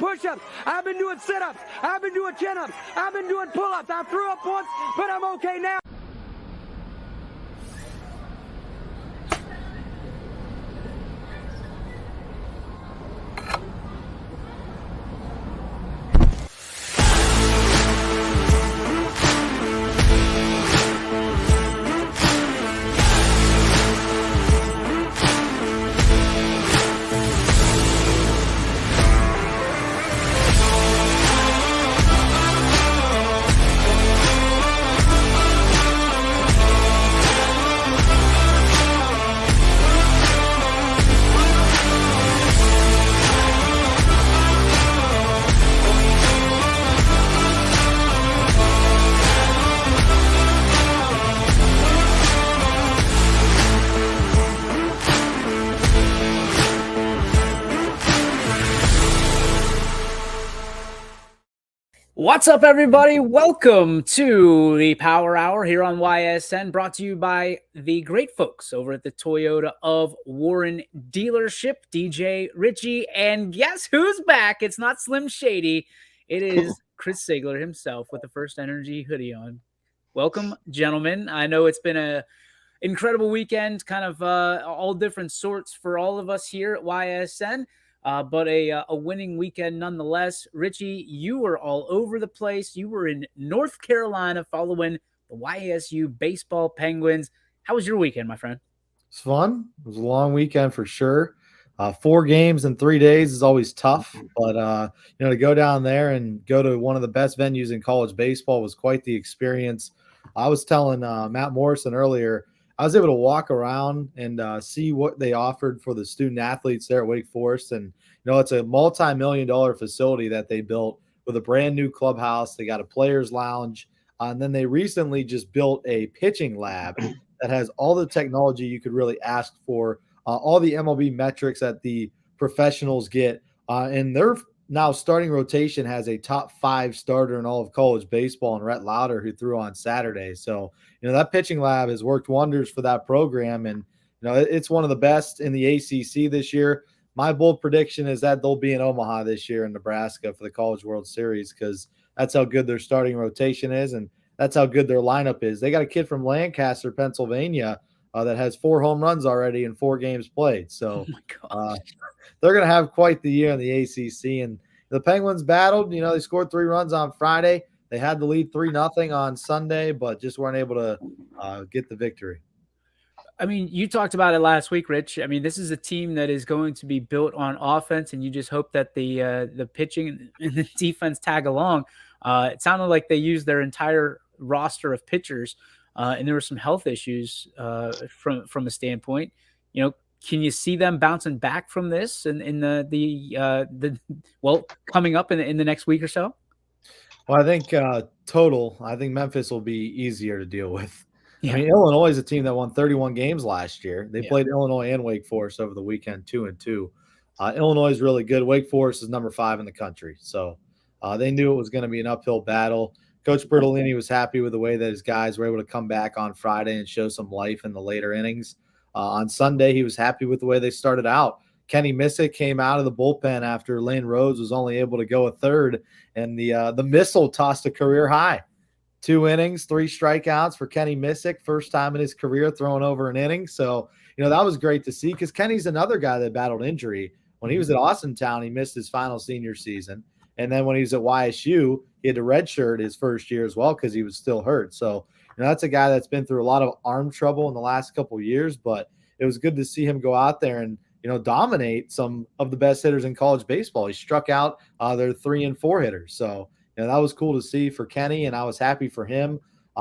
push-ups. I've been doing sit-ups. I've been doing chin-ups. I've been doing pull-ups. I threw up once, but I'm okay now. What's up, everybody? Welcome to the Power Hour here on YSN, brought to you by the great folks over at the Toyota of Warren dealership, DJ Richie. And guess who's back? It's not Slim Shady. It is Chris Sigler himself with the First Energy hoodie on. Welcome, gentlemen. I know it's been a incredible weekend, kind of all different sorts for all of us here at YSN. But a winning weekend nonetheless. Richie, you were all over the place. You were in North Carolina following the YSU baseball Penguins. How was your weekend, my friend? It's fun. It was a long weekend for sure. 4 games in 3 days is always tough, but to go down there and go to one of the best venues in college baseball was quite the experience. I was telling Matt Morrison earlier, I was able to walk around and see what they offered for the student athletes there at Wake Forest. And, it's a multi-million-dollar facility that they built with a brand new clubhouse. They got a players lounge. And then they recently just built a pitching lab that has all the technology you could really ask for, all the MLB metrics that the professionals get. And their now starting rotation has a top 5 starter in all of college baseball, and Rhett Lauder, who threw on Saturday. So, that pitching lab has worked wonders for that program. And, it's one of the best in the ACC this year. My bold prediction is that they'll be in Omaha this year in Nebraska for the College World Series, because that's how good their starting rotation is. And that's how good their lineup is. They got a kid from Lancaster, Pennsylvania, that has 4 home runs already in 4 games played. So they're going to have quite the year in the ACC. And the Penguins battled. They scored 3 runs on Friday. They had the lead 3-0 on Sunday, but just weren't able to get the victory. I mean, you talked about it last week, Rich. I mean, this is a team that is going to be built on offense, and you just hope that the pitching and the defense tag along. It sounded like they used their entire roster of pitchers, and there were some health issues from a standpoint. Can you see them bouncing back from this in the coming up in the next week or so? Well, I think I think Memphis will be easier to deal with. Yeah. I mean, Illinois is a team that won 31 games last year. They played Illinois and Wake Forest over the weekend, 2-2. Illinois is really good. Wake Forest is number 5 in the country. So they knew it was going to be an uphill battle. Coach Bertolini was happy with the way that his guys were able to come back on Friday and show some life in the later innings. On Sunday, he was happy with the way they started out. Kenny Missick came out of the bullpen after Lane Rhodes was only able to go a third, and the missile tossed a career high. 2 innings, 3 strikeouts for Kenny Missick, first time in his career throwing over an inning. So, that was great to see, because Kenny's another guy that battled injury. When he was at Austintown, he missed his final senior season. And then when he was at YSU, he had to redshirt his first year as well because he was still hurt. So, that's a guy that's been through a lot of arm trouble in the last couple of years, but it was good to see him go out there and, dominate some of the best hitters in college baseball. He struck out their 3 and 4 hitters. So, that was cool to see for Kenny, and I was happy for him.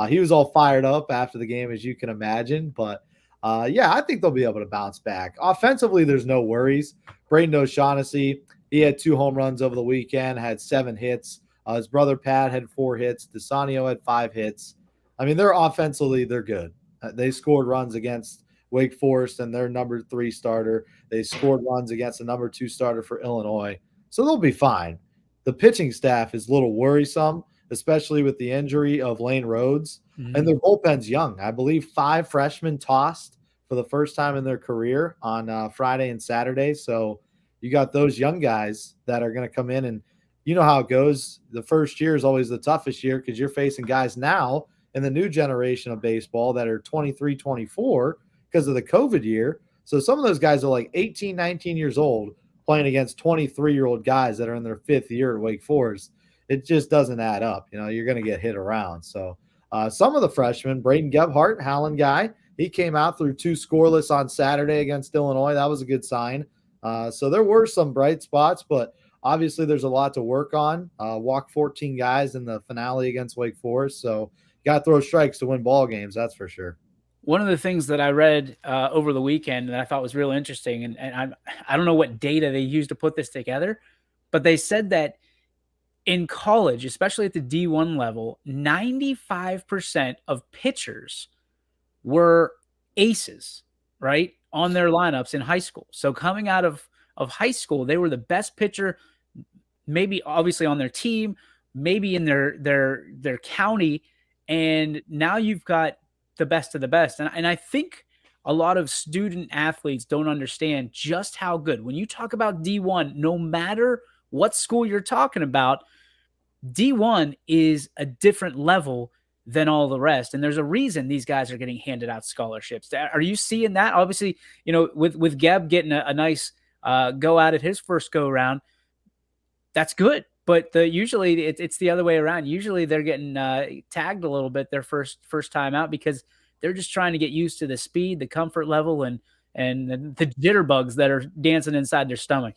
He was all fired up after the game, as you can imagine. But, I think they'll be able to bounce back. Offensively, there's no worries. Braden O'Shaughnessy, he had 2 home runs over the weekend, had 7 hits. His brother Pat had 4 hits. DeSanio had 5 hits. I mean, they're good. They scored runs against Wake Forest and their number 3 starter. They scored runs against the number 2 starter for Illinois. So they'll be fine. The pitching staff is a little worrisome, especially with the injury of Lane Rhodes. Mm-hmm. And their bullpen's young. I believe 5 freshmen tossed for the first time in their career on Friday and Saturday. So you got those young guys that are going to come in and, you know how it goes. The first year is always the toughest year because you're facing guys now in the new generation of baseball that are 23, 24 because of the COVID year. So some of those guys are like 18, 19 years old playing against 23-year-old guys that are in their 5th year at Wake Forest. It just doesn't add up. You're going to get hit around. So some of the freshmen, Braden Gebhardt, Howland guy, he came out through 2 scoreless on Saturday against Illinois. That was a good sign. So there were some bright spots, but obviously there's a lot to work on. Walked 14 guys in the finale against Wake Forest. So you got to throw strikes to win ball games. That's for sure. One of the things that I read over the weekend that I thought was real interesting, and I don't know what data they used to put this together, but they said that in college, especially at the D1 level, 95% of pitchers were aces, right, on their lineups in high school. So coming out of high school, they were the best pitcher, maybe obviously on their team, maybe in their county, and now you've got the best of the best. And I think a lot of student athletes don't understand just how good. When you talk about D1, no matter what school you're talking about, D1 is a different level than all the rest. And there's a reason these guys are getting handed out scholarships. Are you seeing that? Obviously, with Geb getting a nice go at it his first go around, that's good. But usually it's the other way around. Usually they're getting tagged a little bit their first time out because they're just trying to get used to the speed, the comfort level, and the jitterbugs that are dancing inside their stomach.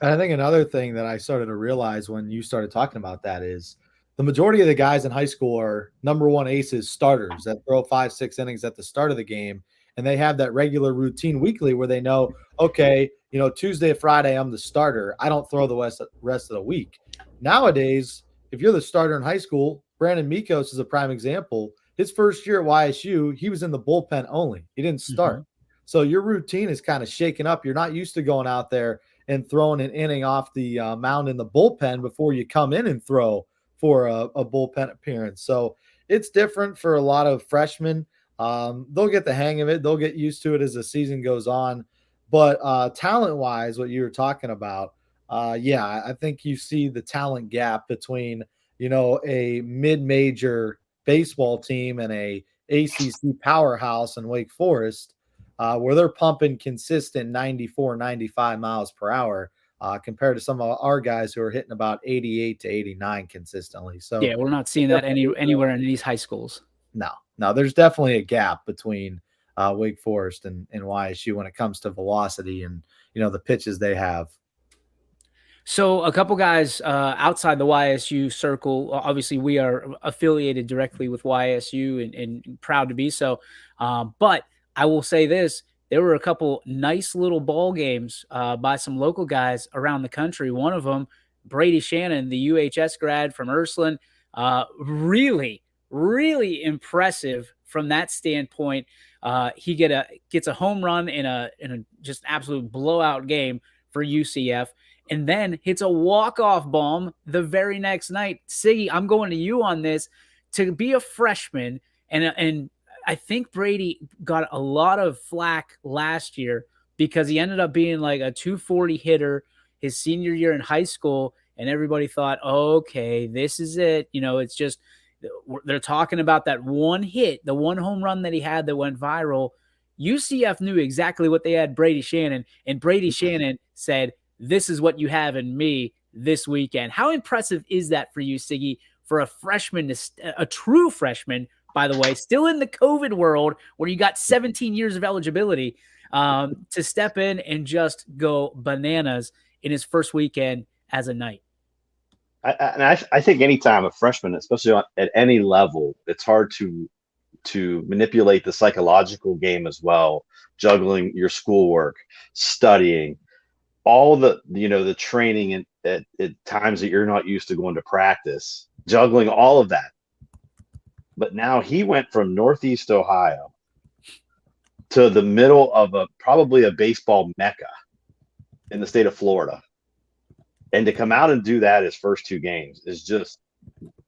And I think another thing that I started to realize when you started talking about that is the majority of the guys in high school are number 1 aces starters that throw 5-6 innings at the start of the game. And they have that regular routine weekly where they know, okay, Tuesday, Friday, I'm the starter. I don't throw the rest of the week. Nowadays, if you're the starter in high school, Brandon Mikos is a prime example. His first year at YSU, he was in the bullpen only. He didn't start. Mm-hmm. So your routine is kind of shaken up. You're not used to going out there and throwing an inning off the mound in the bullpen before you come in and throw for a bullpen appearance. So it's different for a lot of freshmen. They'll get the hang of it. They'll get used to it as the season goes on. But talent-wise, what you were talking about, I think you see the talent gap between, a mid-major baseball team and a ACC powerhouse in Wake Forest, where they're pumping consistent 94, 95 miles per hour compared to some of our guys who are hitting about 88 to 89 consistently. So yeah, we're not seeing that anywhere in these high schools. No, there's definitely a gap between Wake Forest and YSU when it comes to velocity and, the pitches they have. So a couple guys outside the YSU circle, obviously we are affiliated directly with YSU and proud to be so. But I will say this, there were a couple nice little ball games by some local guys around the country. One of them, Brady Shannon, the UHS grad from Ursuline, really impressive from that standpoint. He gets a home run in a just absolute blowout game for UCF, and then hits a walk-off bomb the very next night. Siggy, I'm going to you on this. To be a freshman, and I think Brady got a lot of flack last year because he ended up being like a 240 hitter his senior year in high school, and everybody thought, okay, this is it. It's just they're talking about that one hit, the one home run that he had that went viral. UCF knew exactly what they had Brady Shannon, and Brady Shannon said, this is what you have in me this weekend. How impressive is that for you, Siggy, for a freshman, a true freshman, by the way, still in the COVID world where you got 17 years of eligibility, to step in and just go bananas in his first weekend as a Knight? I think anytime a freshman, especially at any level, it's hard to manipulate the psychological game as well, juggling your schoolwork, studying, all the training at times that you're not used to going to practice, juggling all of that. But now he went from Northeast Ohio to the middle of probably a baseball mecca in the state of Florida. And to come out and do that his first 2 games is just,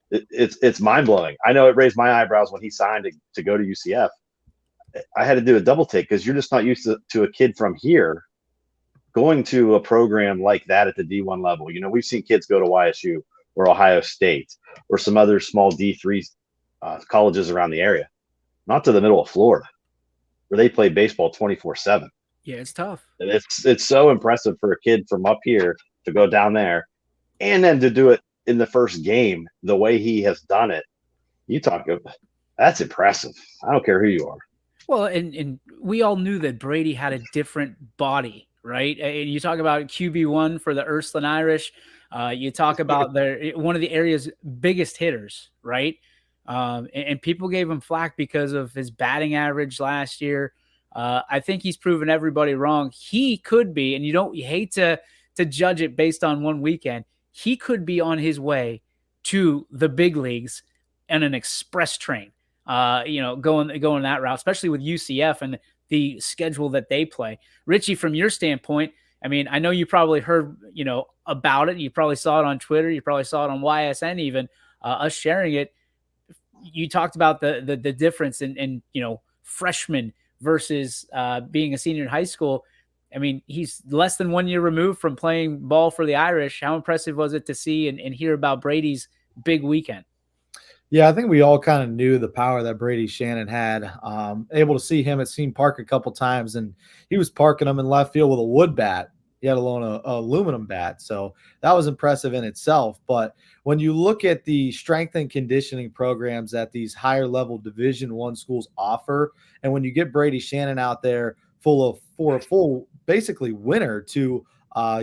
it's mind-blowing. I know it raised my eyebrows when he signed to go to UCF. I had to do a double take because you're just not used to a kid from here going to a program like that at the D1 level, we've seen kids go to YSU or Ohio State or some other small D3 colleges around the area, not to the middle of Florida, where they play baseball 24/7. Yeah, it's tough. And it's so impressive for a kid from up here to go down there and then to do it in the first game the way he has done it. You talk about that's impressive. I don't care who you are. Well, and we all knew that Brady had a different body, right? And you talk about QB1 for the Ysn Irish. You talk about one of the area's biggest hitters, right? And people gave him flack because of his batting average last year. I think he's proven everybody wrong. He could be, and you hate to judge it based on one weekend. He could be on his way to the big leagues in an express train. Going that route, especially with UCF and the schedule that they play. Richie, from your standpoint, I mean, I know you probably heard, about it. You probably saw it on Twitter. You probably saw it on YSN, even us sharing it. You talked about the difference in freshman versus being a senior in high school. I mean, he's less than 1 year removed from playing ball for the Irish. How impressive was it to see and hear about Brady's big weekend? Yeah, I think we all kind of knew the power that Brady Shannon had. Able to see him at Scene Park a couple times, and he was parking them in left field with a wood bat, let alone a aluminum bat. So that was impressive in itself. But when you look at the strength and conditioning programs that these higher level Division I schools offer, and when you get Brady Shannon out there for a full basically winter to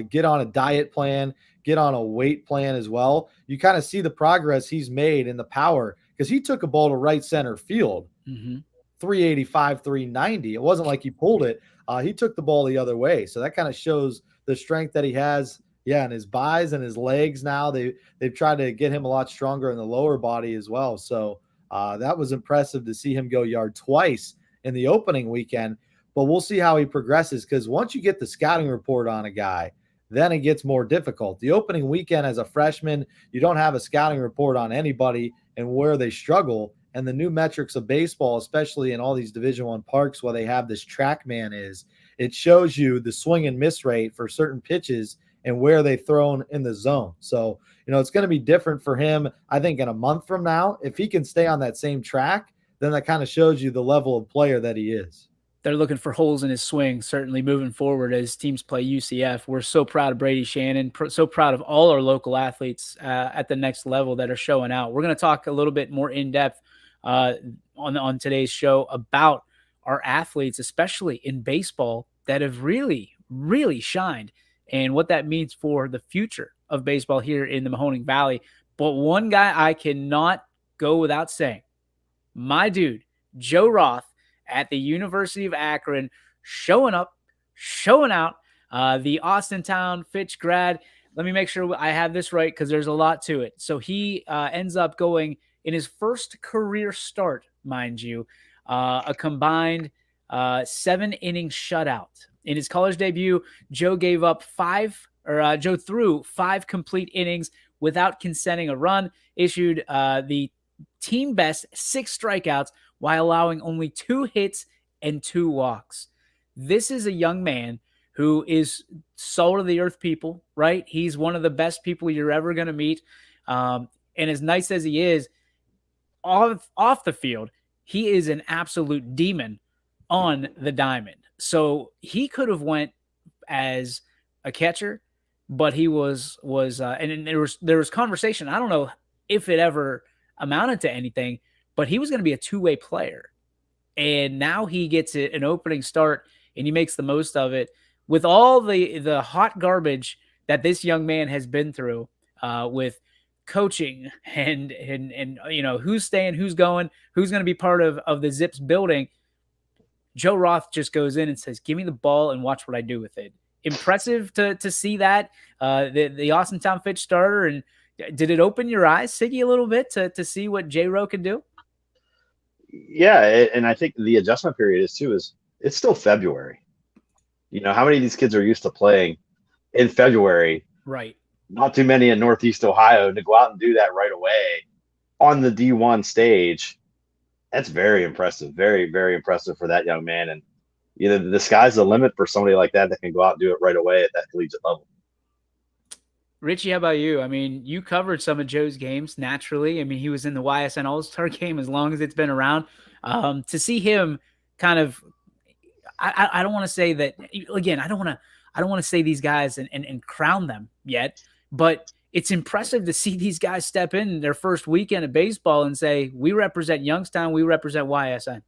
get on a diet plan, get on a weight plan as well, you kind of see the progress he's made in the power, because he took a ball to right center field, 385, 390. It wasn't like he pulled it. He took the ball the other way. So that kind of shows the strength that he has. Yeah, in his buys and his legs now. They've tried to get him a lot stronger in the lower body as well. So that was impressive to see him go yard twice in the opening weekend. But we'll see how he progresses, because once you get the scouting report on a guy, then it gets more difficult. The opening weekend as a freshman, you don't have a scouting report on anybody and where they struggle. And the new metrics of baseball, especially in all these Division I parks where they have this track man it shows you the swing and miss rate for certain pitches and where they've thrown in the zone. So, it's going to be different for him, I think, in a month from now. If he can stay on that same track, then that kind of shows you the level of player that he is. They're looking for holes in his swing, certainly moving forward as teams play UCF. We're so proud of Brady Shannon, so proud of all our local athletes at the next level that are showing out. We're going to talk a little bit more in depth on today's show about our athletes, especially in baseball, that have really, really shined and what that means for the future of baseball here in the Mahoning Valley. But one guy I cannot go without saying, my dude, Joe Roth, at the University of Akron, showing up, showing out, the Austintown Fitch grad. Let me make sure I have this right, because there's a lot to it. So he ends up going in his first career start, mind you, a combined 7-inning shutout. In his college debut, Joe threw 5 complete innings without consenting a run, issued the team best 6 strikeouts while allowing only 2 hits and 2 walks. This is a young man who is salt of the earth people, right? He's one of the best people you're ever going to meet. And as nice as he is, off the field, he is an absolute demon on the diamond. So he could have went as a catcher, but he was and there was conversation. I don't know if it ever amounted to anything, but he was going to be a two-way player. And now he gets an opening start, and he makes the most of it with all the hot garbage that this young man has been through with coaching and who's staying, who's going, who's going to be part of the Zips building. Joe Roth just goes in and says, give me the ball and watch what I do with it. Impressive to see that, the Austintown Fitch starter. And did it open your eyes, Siggy, a little bit to see what J-Ro can do? Yeah, and I think the adjustment period is it's still February. How many of these kids are used to playing in February? Right. Not too many in Northeast Ohio to go out and do that right away on the D1 stage. That's very impressive. Very, very impressive for that young man. And The sky's the limit for somebody like that can go out and do it right away at that collegiate level. Richie, how about you? I mean, you covered some of Joe's games naturally. I mean, he was in the YSN All-Star game as long as it's been around. To see him kind of, I don't want to say that again. I don't want to say these guys and crown them yet, but it's impressive to see these guys step in their first weekend of baseball and say, we represent Youngstown, we represent YSN.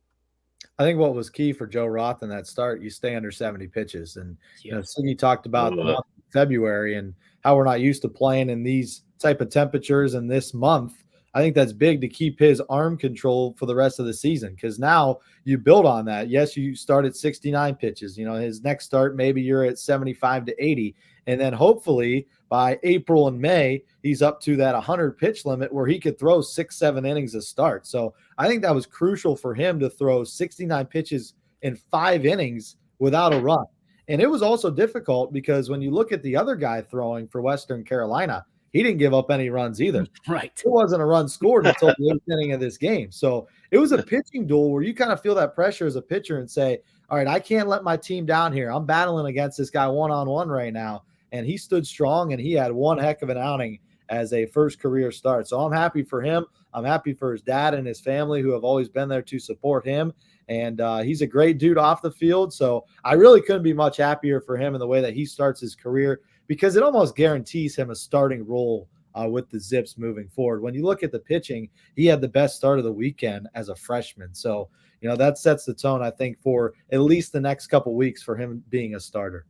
I think what was key for Joe Roth in that start, you stay under 70 pitches. And, Siggy talked about the month of February and how we're not used to playing in these type of temperatures in this month. I think that's big to keep his arm control for the rest of the season, because now you build on that. Yes, you start at 69 pitches. His next start, maybe you're at 75 to 80. And then hopefully by April and May, he's up to that 100 pitch limit where he could throw 6-7 innings a start. So I think that was crucial for him to throw 69 pitches in 5 innings without a run. And it was also difficult because when you look at the other guy throwing for Western Carolina, he didn't give up any runs either. Right. It wasn't a run scored until the 8th inning of this game. So it was a pitching duel where you kind of feel that pressure as a pitcher and say, all right, I can't let my team down here. I'm battling against this guy one-on-one right now. And he stood strong, and he had one heck of an outing as a first career start. So I'm happy for him. I'm happy for his dad and his family who have always been there to support him. And he's a great dude off the field. So I really couldn't be much happier for him in the way that he starts his career, because it almost guarantees him a starting role with the Zips moving forward. When you look at the pitching, he had the best start of the weekend as a freshman. So, that sets the tone, I think, for at least the next couple of weeks for him being a starter.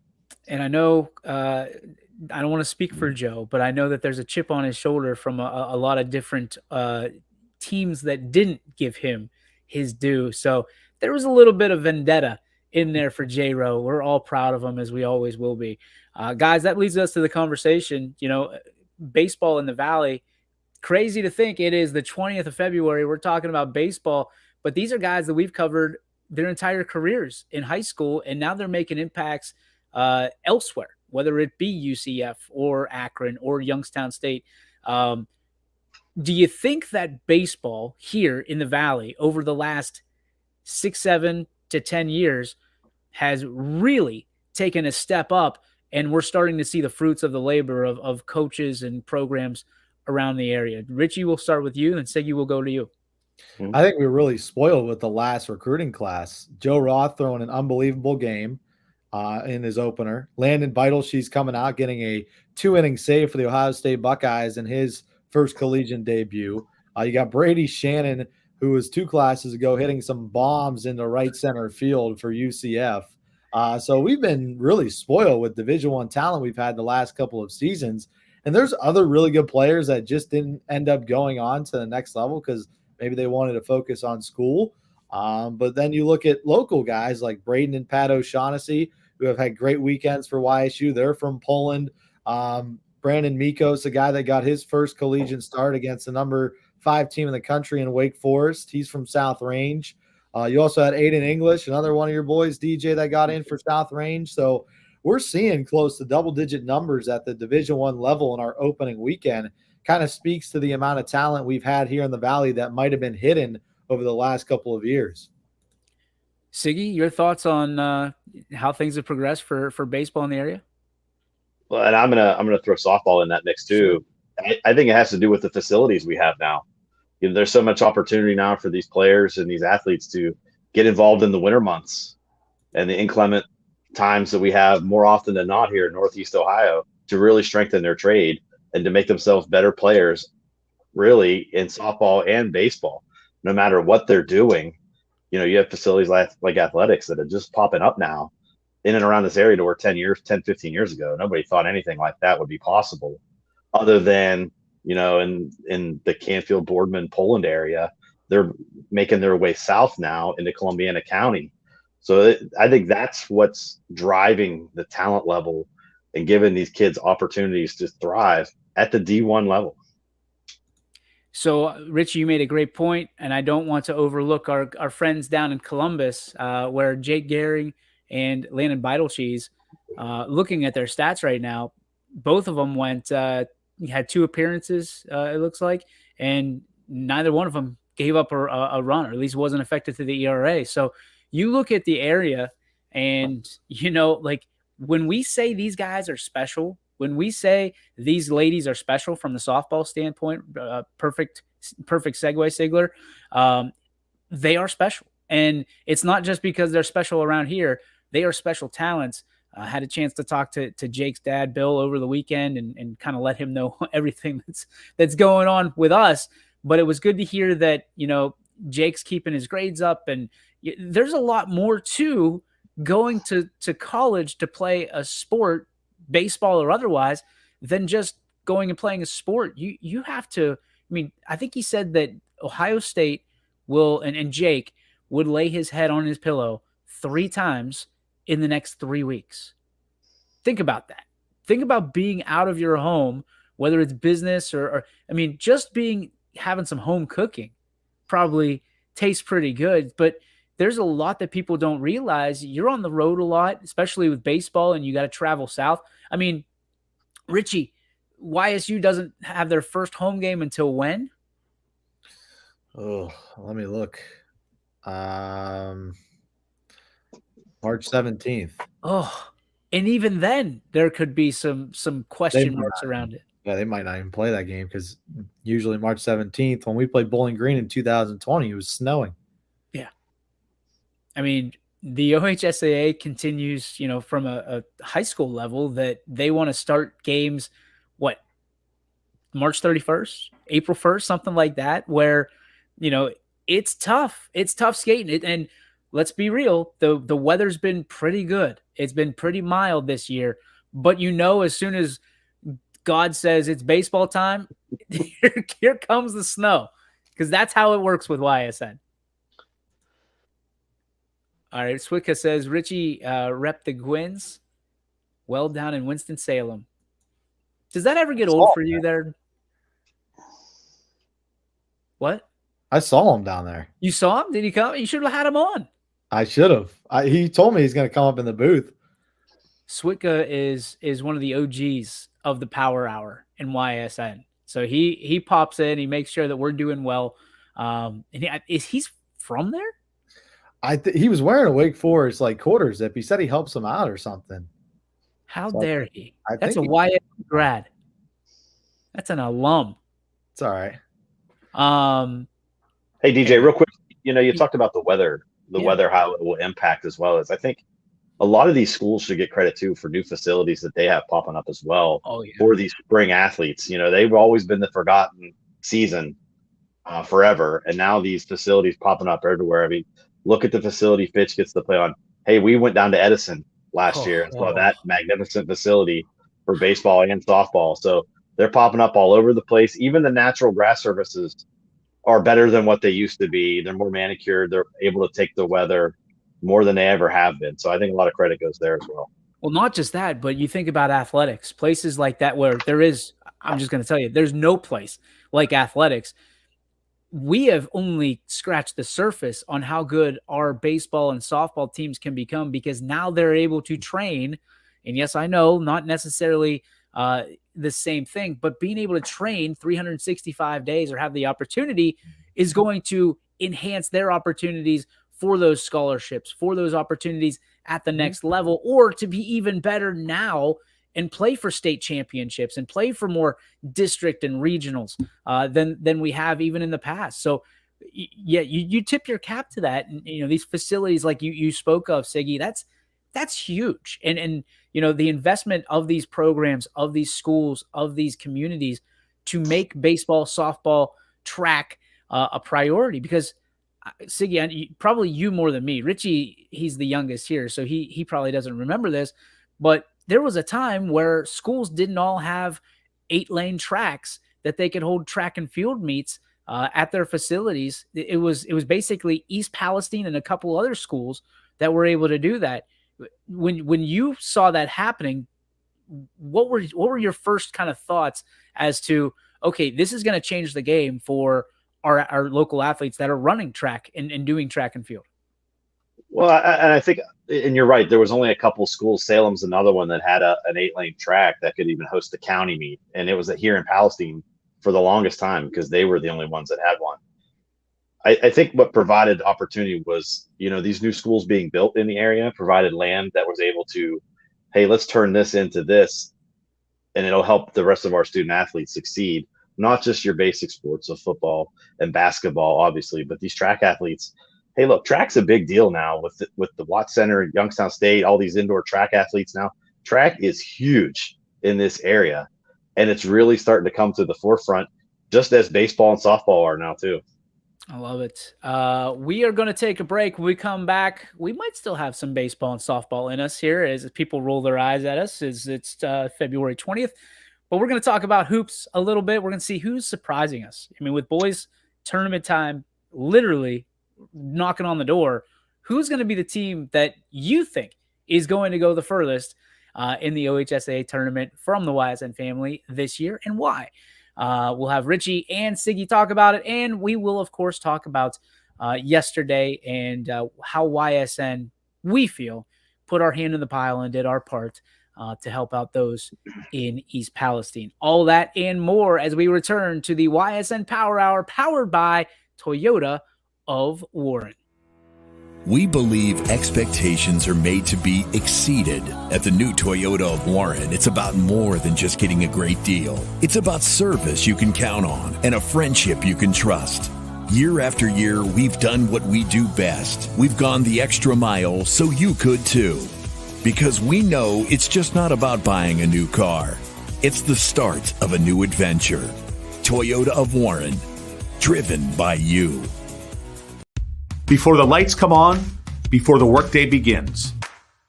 And I know I don't want to speak for Joe, but I know that there's a chip on his shoulder from a lot of different teams that didn't give him his due. So there was a little bit of vendetta in there for J-Ro. We're all proud of him, as we always will be. Guys, that leads us to the conversation. Baseball in the Valley, crazy to think it is the 20th of February. We're talking about baseball, but these are guys that we've covered their entire careers in high school, and now they're making impacts elsewhere, whether it be UCF or Akron or Youngstown State. Do you think that baseball here in the Valley over the last 6, 7 to 10 years has really taken a step up, and we're starting to see the fruits of the labor of coaches and programs around the area? Richie, we'll start with you, and Siggy will go to you. I think we were really spoiled with the last recruiting class. Joe Roth throwing an unbelievable game in his opener. Landon Beitelsch's coming out, getting a 2-inning save for the Ohio State Buckeyes in his first collegiate debut. You got Brady Shannon, who was 2 classes ago hitting some bombs into right center field for UCF. So we've been really spoiled with Division I talent we've had the last couple of seasons. And there's other really good players that just didn't end up going on to the next level because maybe they wanted to focus on school. But then you look at local guys like Braden and Pat O'Shaughnessy, who have had great weekends for YSU. They're from Poland. Brandon Mikos, a guy that got his first collegiate start against the number 5 team in the country in Wake Forest. He's from South Range. You also had Aiden English, another one of your boys, DJ, that got in for South Range. So we're seeing close to double-digit numbers at the Division I level in our opening weekend. Kind of speaks to the amount of talent we've had here in the Valley that might have been hidden over the last couple of years. Siggy, your thoughts on how things have progressed for baseball in the area? Well, and I'm gonna throw softball in that mix too. Sure. I think it has to do with the facilities we have now. There's so much opportunity now for these players and these athletes to get involved in the winter months and the inclement times that we have more often than not here in Northeast Ohio to really strengthen their trade and to make themselves better players, really, in softball and baseball, no matter what they're doing. You have facilities like athletics that are just popping up now in and around this area to where 10, 15 years ago, nobody thought anything like that would be possible other than, in the Canfield, Boardman, Poland area. They're making their way south now into Columbiana County. So I think that's what's driving the talent level and giving these kids opportunities to thrive at the D1 level. So, Richie, you made a great point, and I don't want to overlook our friends down in Columbus, where Jake Gehring and Landon Beitelsch's, looking at their stats right now, both of them had 2 appearances, it looks like, and neither one of them gave up a run, or at least wasn't affected to the ERA. So you look at the area, And, like when we say these guys are special, when we say these ladies are special from the softball standpoint, perfect segue, Sigler. They are special. And it's not just because they're special around here. They are special talents. I had a chance to talk to Jake's dad, Bill, over the weekend and kind of let him know everything that's going on with us. But it was good to hear that, Jake's keeping his grades up. And there's a lot more to going to college to play a sport, baseball or otherwise, than just going and playing a sport. You have to, I think he said that Ohio State will, and Jake would lay his head on his pillow 3 times in the next 3 weeks. Think about that. Think about being out of your home, whether it's business or just having some home cooking probably tastes pretty good, but there's a lot that people don't realize. You're on the road a lot, especially with baseball, and you got to travel south. Richie, YSU doesn't have their first home game until when? Oh, let me look. March 17th. Oh, and even then there could be some question marks around it. Yeah, they might not even play that game because usually March 17th, when we played Bowling Green in 2020, it was snowing. Yeah. The OHSAA continues, from a high school level that they want to start games, March 31st, April 1st, something like that, where, it's tough. It's tough skating. And let's be real, the weather's been pretty good. It's been pretty mild this year. But as soon as God says it's baseball time, here comes the snow, because that's how it works with YSN. All right, Swicka says, Richie rep the Gwins well down in Winston-Salem. Does that ever get old for you there? What? I saw him down there. You saw him? Did he come? You should have had him on. I should have. He told me he's going to come up in the booth. Swicka is one of the OGs of the Power Hour in YSN. So he pops in. He makes sure that we're doing well. And he's from there? He was wearing a Wake Forest quarter zip. He said he helps him out or something. How dare he? That's a YSN grad. That's an alum. It's all right. Hey DJ, real quick, you talked about the weather, how it will impact, as well as I think a lot of these schools should get credit too for new facilities that they have popping up as well. For these spring athletes. They've always been the forgotten season forever, and now these facilities popping up everywhere. Look at the facility Fitch gets to play on. Hey, we went down to Edison last year and saw that magnificent facility for baseball and softball. So they're popping up all over the place. Even the natural grass surfaces are better than what they used to be. They're more manicured. They're able to take the weather more than they ever have been. So I think a lot of credit goes there as well. Well, not just that, but you think about athletics, places like that where I'm just going to tell you, there's no place like athletics. We have only scratched the surface on how good our baseball and softball teams can become, because now they're able to train. And yes, I know, not necessarily the same thing, but being able to train 365 days or have the opportunity is going to enhance their opportunities for those scholarships, for those opportunities at the next level, or to be even better now and play for state championships and play for more district and regionals than we have even in the past. So yeah, you tip your cap to that. And, these facilities like you spoke of, Siggy, that's huge. And the investment of these programs, of these schools, of these communities to make baseball, softball, track a priority, because Siggy, probably you more than me. Richie, he's the youngest here, so he probably doesn't remember this, but there was a time where schools didn't all have 8-lane tracks that they could hold track and field meets at their facilities. It was basically East Palestine and a couple other schools that were able to do that. When you saw that happening, what were your first kind of thoughts as to, okay, this is going to change the game for our local athletes that are running track and doing track and field? Well, I think, and you're right, there was only a couple schools. Salem's another one that had an 8-lane track that could even host a county meet. And it was here in Palestine for the longest time because they were the only ones that had one. I think what provided opportunity was, these new schools being built in the area provided land that was able to, hey, let's turn this into this, and it'll help the rest of our student athletes succeed. Not just your basic sports of football and basketball, obviously, but these track athletes. Hey, look, track's a big deal now with the Watts Center and Youngstown State, all these indoor track athletes now. Track is huge in this area, and it's really starting to come to the forefront, just as baseball and softball are now too. I love it. We are going to take a break. When we come back, we might still have some baseball and softball in us here as people roll their eyes at us. It's February 20th, but we're going to talk about hoops a little bit. We're going to see who's surprising us. I mean, with boys tournament time literally knocking on the door, who's going to be the team that you think is going to go the furthest in the OHSAA tournament from the YSN family this year, and why? We'll have Richie and Siggy talk about it, and we will, of course, talk about yesterday and how YSN, we feel, put our hand in the pile and did our part to help out those in East Palestine. All that and more as we return to the YSN Power Hour, powered by Toyota of Warren. We believe expectations are made to be exceeded. At the new Toyota of Warren, it's about more than just getting a great deal. It's about service you can count on and a friendship you can trust. Year after year, we've done what we do best. We've gone the extra mile so you could too. Because we know it's just not about buying a new car. It's the start of a new adventure. Toyota of Warren, driven by you. Before the lights come on, before the workday begins,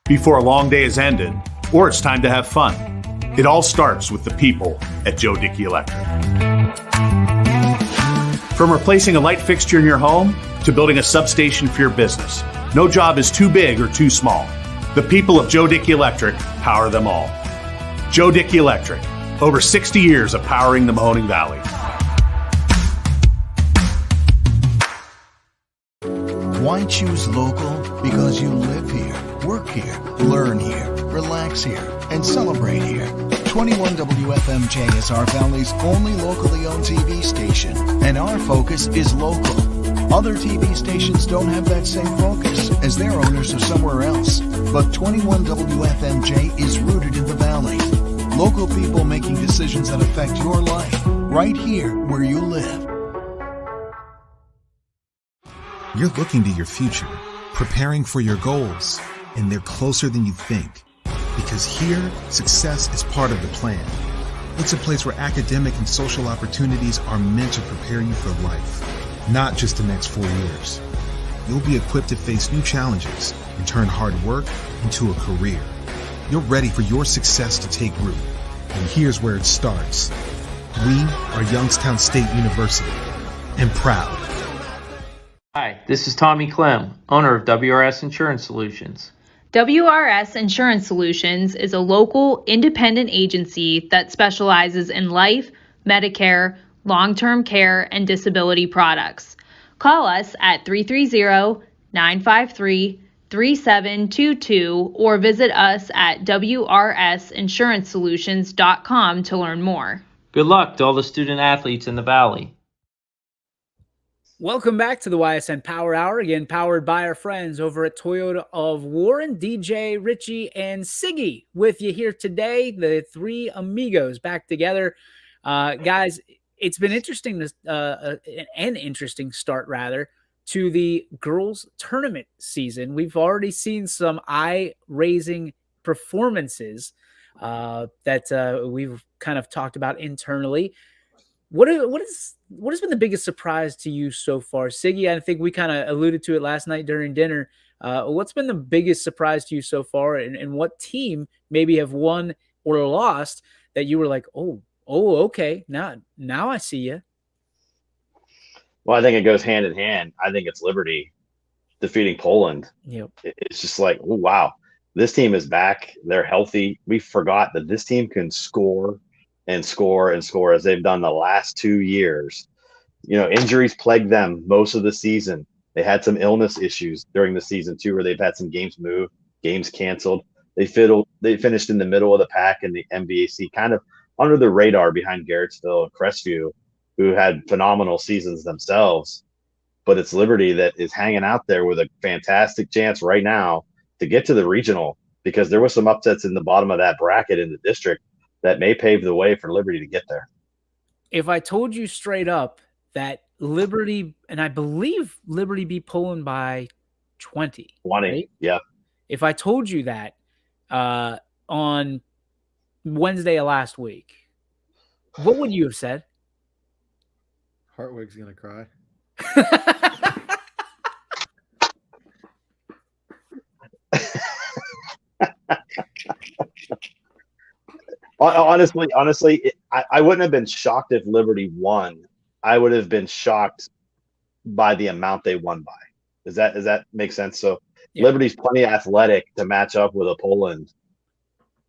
before a long day is ended, or it's time to have fun. It all starts with the people at Joe Dickey Electric. From replacing a light fixture in your home to building a substation for your business, no job is too big or too small. The people of Joe Dickey Electric power them all. Joe Dickey Electric, over 60 years of powering the Mahoning Valley. Why choose local? Because you live here, work here, learn here, relax here, and celebrate here. 21 WFMJ is our Valley's only locally owned TV station, and our focus is local. Other TV stations don't have that same focus, as their owners are somewhere else. But 21 WFMJ is rooted in the Valley. Local people making decisions that affect your life, right here where you live. You're looking to your future, preparing for your goals, and they're closer than you think. Because here, success is part of the plan. It's a place where academic and social opportunities are meant to prepare you for life, not just the next 4 years. You'll be equipped to face new challenges and turn hard work into a career. You're ready for your success to take root. And here's where it starts. We are Youngstown State University, and proud. Hi, this is Tommy Clem, owner of WRS Insurance Solutions. WRS Insurance Solutions is a local independent agency that specializes in life, Medicare, long-term care, and disability products. Call us at 330-953-3722 or visit us at wrsinsurancesolutions.com to learn more. Good luck to all the student athletes in the Valley. Welcome back to the YSN Power Hour, again powered by our friends over at Toyota of Warren. DJ, Richie, and Siggy with you here today, the three amigos back together. Guys, it's been interesting, an interesting start, rather, to the girls' tournament season. We've already seen some eye-raising performances that we've kind of talked about internally. What has been the biggest surprise to you so far? Siggy, I think we kind of alluded to it last night during dinner. What's been the biggest surprise to you so far, and what team maybe have won or lost that you were like, oh, okay, now I see you? Well, I think it goes hand in hand. I think it's Liberty defeating Poland. Yep. It's just like, oh, wow, this team is back. They're healthy. We forgot that this team can score and score and score as they've done the last 2 years. Injuries plagued them most of the season. They had some illness issues during the season too, where they've had some games moved, games canceled. They finished in the middle of the pack in the MVAC, kind of under the radar behind Garrettsville and Crestview, who had phenomenal seasons themselves. but it's Liberty that is hanging out there with a fantastic chance right now to get to the regional, because there was some upsets in the bottom of that bracket in the district that may pave the way for Liberty to get there. If I told you straight up that Liberty, and I believe Liberty beat Poland by 20. 20, right? yeah. If I told you that on Wednesday of last week, what would you have said? Hartwig's going to cry. Honestly, I wouldn't have been shocked if Liberty won. I would have been shocked by the amount they won by. Does that make sense? So yeah. Liberty's plenty athletic to match up with a Poland,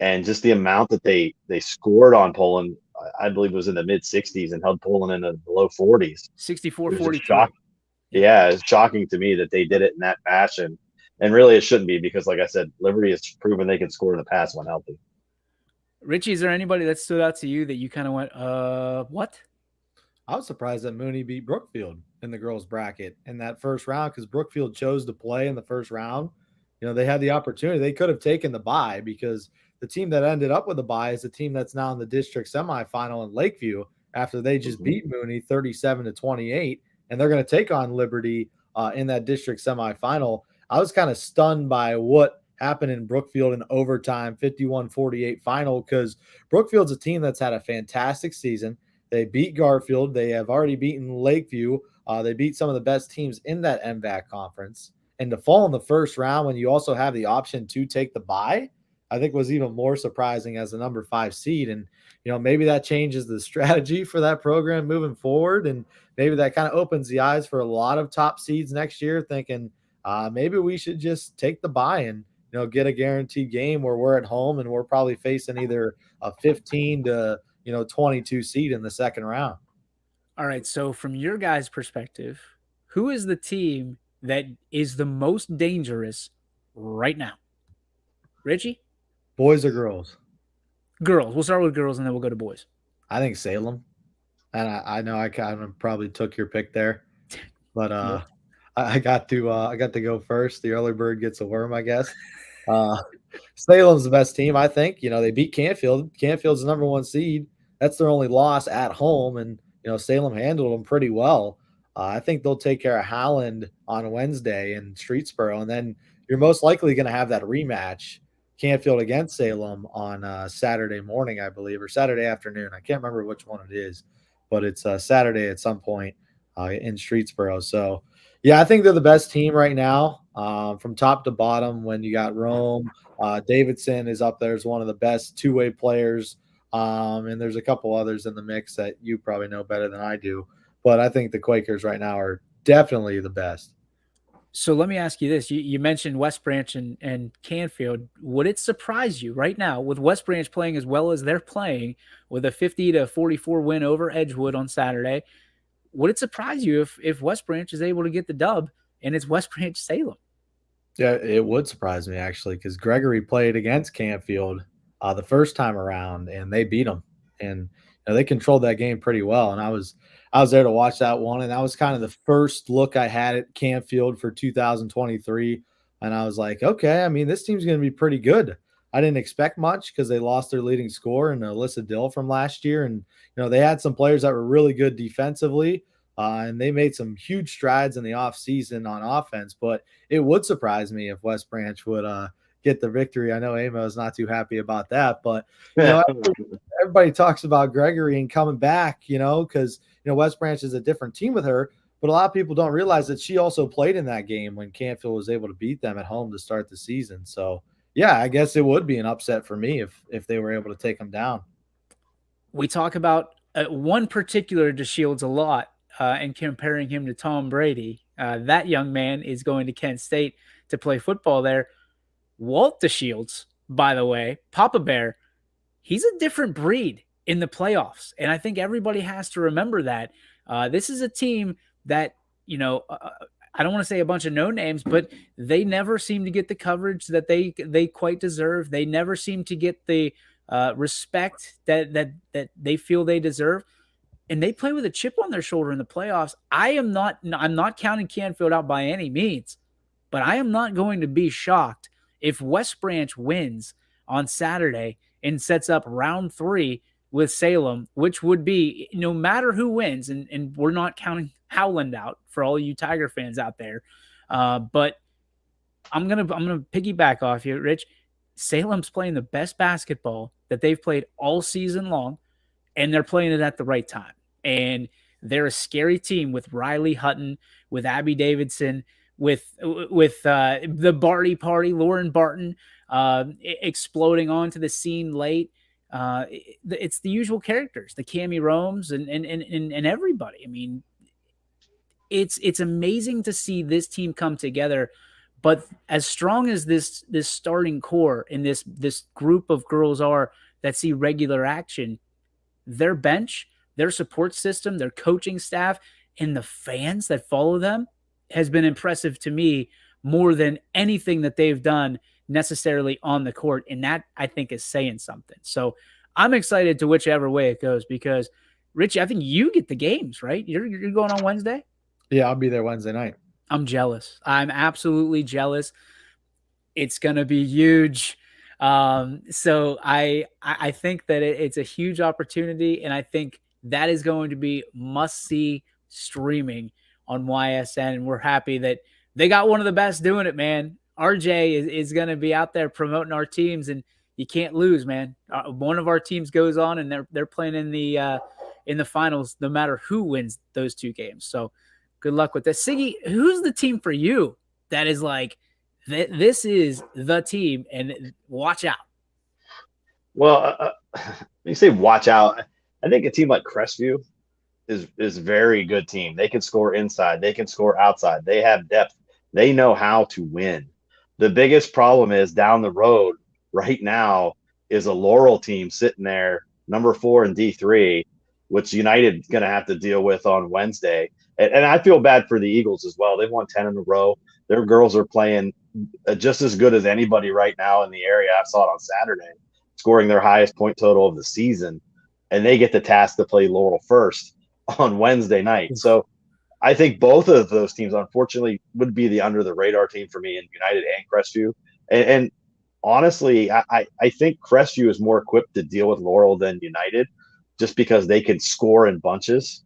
and just the amount that they scored on Poland, I believe, was in the mid 60s and held Poland in the low 40s. 64-43. Yeah, it's shocking to me that they did it in that fashion, and really it shouldn't be, because, like I said, Liberty has proven they can score in the past when healthy. Richie, is there anybody that stood out to you that you kind of went, what? I was surprised that Mooney beat Brookfield in the girls' bracket in that first round, because Brookfield chose to play in the first round. You know, they had the opportunity. They could have taken the bye, because the team that ended up with the bye is the team that's now in the district semifinal in Lakeview after they just beat Mooney 37-28, and they're going to take on Liberty in that district semifinal. I was kind of stunned by what happened in Brookfield in overtime, 51-48 final, because Brookfield's a team that's had a fantastic season. They beat Garfield. They have already beaten Lakeview. They beat some of the best teams in that MVAC conference. And to fall in the first round when you also have the option to take the bye, I think was even more surprising as the number 5 seed. And, you know, maybe that changes the strategy for that program moving forward. And maybe that kind of opens the eyes for a lot of top seeds next year, thinking maybe we should just take the bye and, you know, get a guaranteed game where we're at home and we're probably facing either a 15 to 22 seed in the second round. All right. So from your guys' perspective, who is the team that is the most dangerous right now? Richie? Boys or girls? Girls. We'll start with girls and then we'll go to boys. I think Salem. And I know I kind of probably took your pick there, but I got to go first. The early bird gets a worm, I guess. Salem's the best team, I think. You know, they beat Canfield. Canfield's the number 1 seed. That's their only loss at home, and Salem handled them pretty well. I think they'll take care of Howland on Wednesday in Streetsboro, and then you're most likely going to have that rematch, Canfield against Salem, on Saturday morning, I believe, or Saturday afternoon. I can't remember which one it is, but it's Saturday at some point in Streetsboro. So, yeah, I think they're the best team right now, from top to bottom. When you got Rome, Davidson is up there as one of the best two-way players, and there's a couple others in the mix that you probably know better than I do. But I think the Quakers right now are definitely the best. So let me ask you this. You mentioned West Branch and Canfield. Would it surprise you right now, with West Branch playing as well as they're playing, with a 50-44 win over Edgewood on Saturday, would it surprise you if West Branch is able to get the dub and it's West Branch Salem? Yeah, it would surprise me, actually, because Gregory played against Canfield the first time around, and they beat them. And they controlled that game pretty well. And I was there to watch that one, and that was kind of the first look I had at Canfield for 2023. And I was like, okay, I mean, this team's going to be pretty good. I didn't expect much because they lost their leading scorer in Alyssa Dill from last year. And, they had some players that were really good defensively, and they made some huge strides in the offseason on offense. But it would surprise me if West Branch would get the victory. I know Amo is not too happy about that, but everybody talks about Gregory and coming back, because West Branch is a different team with her, but a lot of people don't realize that she also played in that game when Canfield was able to beat them at home to start the season. So yeah, I guess it would be an upset for me if they were able to take them down. We talk about one particular DeShields a lot, and comparing him to Tom Brady. That young man is going to Kent State to play football there. Walt DeShields, by the way, Papa Bear, he's a different breed in the playoffs. And I think everybody has to remember that. This is a team that, I don't want to say a bunch of no names, but they never seem to get the coverage that they quite deserve. They never seem to get the respect that they feel they deserve. and they play with a chip on their shoulder in the playoffs. I'm not counting Canfield out by any means, but I am not going to be shocked if West Branch wins on Saturday and sets up round 3 with Salem, which would be, no matter who wins, and we're not counting Howland out for all you Tiger fans out there, but I'm gonna piggyback off you, Rich. Salem's playing the best basketball that they've played all season long, and they're playing it at the right time. And they're a scary team with Riley Hutton, with Abby Davidson, with the Barty party, Lauren Barton exploding onto the scene late. It's the usual characters, the Cammie Romes and everybody. I mean, it's amazing to see this team come together. But as strong as this starting core and this group of girls are that see regular action, their bench, their support system, their coaching staff, and the fans that follow them has been impressive to me more than anything that they've done necessarily on the court. And that, I think, is saying something. So I'm excited to whichever way it goes because, Rich, I think you get the games, right? You're going on Wednesday? Yeah, I'll be there Wednesday night. I'm jealous. I'm absolutely jealous. It's going to be huge. So I think that it's a huge opportunity, and I think that is going to be must-see streaming on YSN, and we're happy that they got one of the best doing it, man. RJ is going to be out there promoting our teams, and you can't lose, man. One of our teams goes on, and they're playing in the finals no matter who wins those 2 games. So good luck with this. Siggy, who's the team for you that is like, this is the team, and watch out? Well, you say watch out. I think a team like Crestview is a very good team. They can score inside. They can score outside. They have depth. They know how to win. The biggest problem is down the road right now is a Laurel team sitting there, number 4 in D3, which United's going to have to deal with on Wednesday. And I feel bad for the Eagles as well. They've won 10 in a row. Their girls are playing just as good as anybody right now in the area. I saw it on Saturday, scoring their highest point total of the season. And they get the task to play Laurel first on Wednesday night. So I think both of those teams, unfortunately, would be the under the radar team for me in United and Crestview. And honestly, I think Crestview is more equipped to deal with Laurel than United, just because they can score in bunches,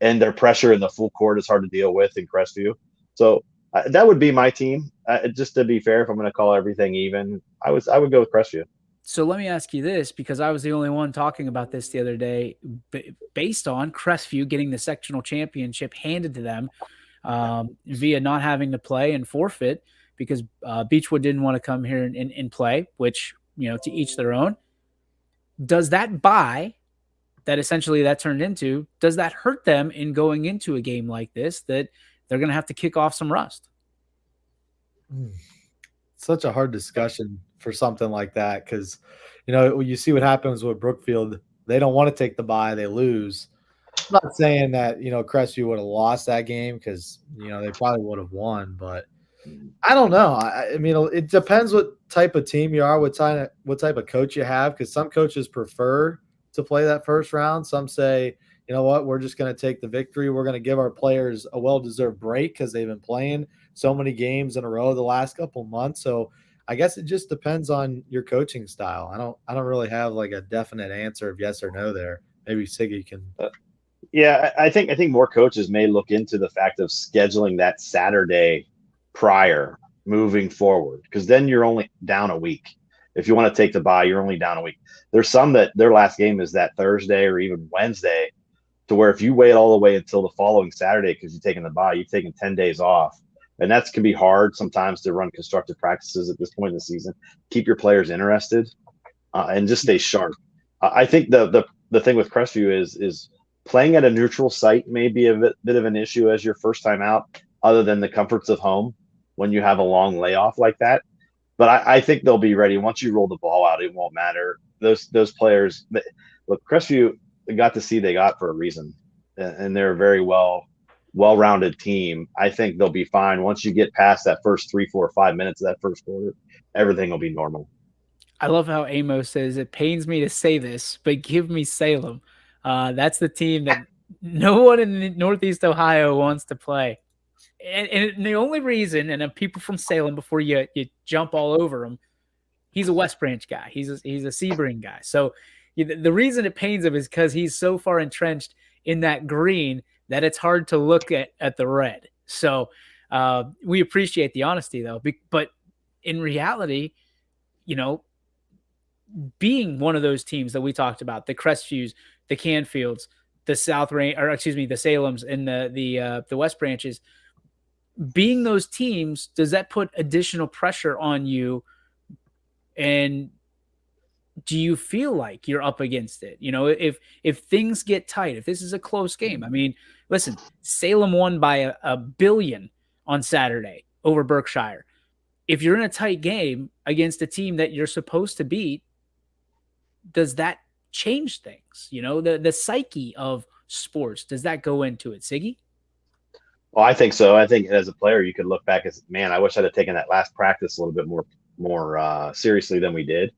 and their pressure in the full court is hard to deal with in Crestview. So that would be my team. Just to be fair, if I'm going to call everything even, I would go with Crestview. So let me ask you this, because I was the only one talking about this the other day, based on Crestview getting the sectional championship handed to them via not having to play and forfeit because Beechwood didn't want to come here and play, which, to each their own. Does that bye that essentially that turned into, does that hurt them in going into a game like this that they're going to have to kick off some rust? Such a hard discussion for something like that because, you see what happens with Brookfield. They don't want to take the bye. They lose. I'm not saying that, Crestview would have lost that game because, they probably would have won. But I don't know. I mean, it depends what type of team you are, what type of coach you have, because some coaches prefer to play that first round. Some say, you know what, we're just going to take the victory. We're going to give our players a well-deserved break because they've been playing so many games in a row the last couple months. So I guess it just depends on your coaching style. I don't really have like a definite answer of yes or no there. Maybe Siggy can. Yeah, I think more coaches may look into the fact of scheduling that Saturday prior moving forward, because then you're only down a week. If you want to take the bye, you're only down a week. There's some that their last game is that Thursday or even Wednesday, to where if you wait all the way until the following Saturday because you're taking the bye, you've taken 10 days off. And that can be hard sometimes to run constructive practices at this point in the season. Keep your players interested and just stay sharp. I think the thing with Crestview is playing at a neutral site may be a bit of an issue as your first time out, other than the comforts of home when you have a long layoff like that. But I think they'll be ready. Once you roll the ball out, it won't matter. Those players, look, Crestview got the seed they got for a reason, and they're a very well-rounded team. I think they'll be fine. Once you get past that first 3, 4, 5 minutes of that first quarter, everything will be normal. I love how Amos says, it pains me to say this, but give me Salem. That's the team that no one in Northeast Ohio wants to play. And the only reason, and people from Salem, before you jump all over him, he's a West Branch guy. He's a Sebring guy. So the reason it pains him is because he's so far entrenched in that green that it's hard to look at the red. So we appreciate the honesty, though. But in reality, being one of those teams that we talked about, the Crestviews, the Canfields, the the Salems, and the West Branches, being those teams, does that put additional pressure on you? And do you feel like you're up against it? If things get tight, if this is a close game, I mean, listen, Salem won by a billion on Saturday over Berkshire. If you're in a tight game against a team that you're supposed to beat, does that change things? The psyche of sports, does that go into it, Siggy? Well, I think so. I think as a player, you could look back as, man, I wish I'd have taken that last practice a little bit more seriously than we did.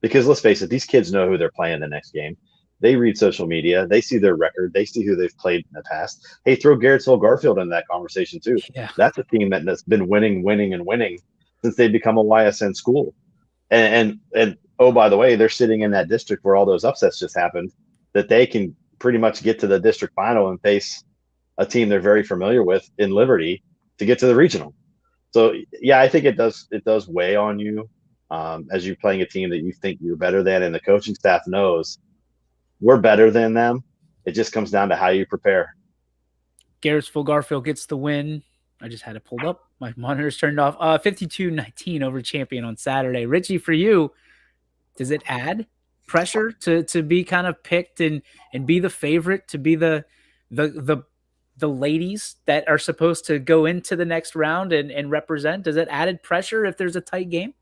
Because let's face it, these kids know who they're playing the next game. They read social media. They see their record. They see who they've played in the past. Hey, throw Garrettsville Garfield in that conversation too. Yeah. That's a team that's been winning since they become a YSN school. And oh, by the way, they're sitting in that district where all those upsets just happened, that they can pretty much get to the district final and face a team they're very familiar with in Liberty to get to the regional. So yeah, I think it does weigh on you as you're playing a team that you think you're better than, and the coaching staff knows we're better than them. It just comes down to how you prepare. Garrettsville Garfield gets the win. I just had it pulled up. My monitor's turned off. 52-19 over Champion on Saturday. Richie, for you, does it add pressure to be kind of picked and be the favorite, to be the ladies that are supposed to go into the next round and represent? Does it added pressure if there's a tight game?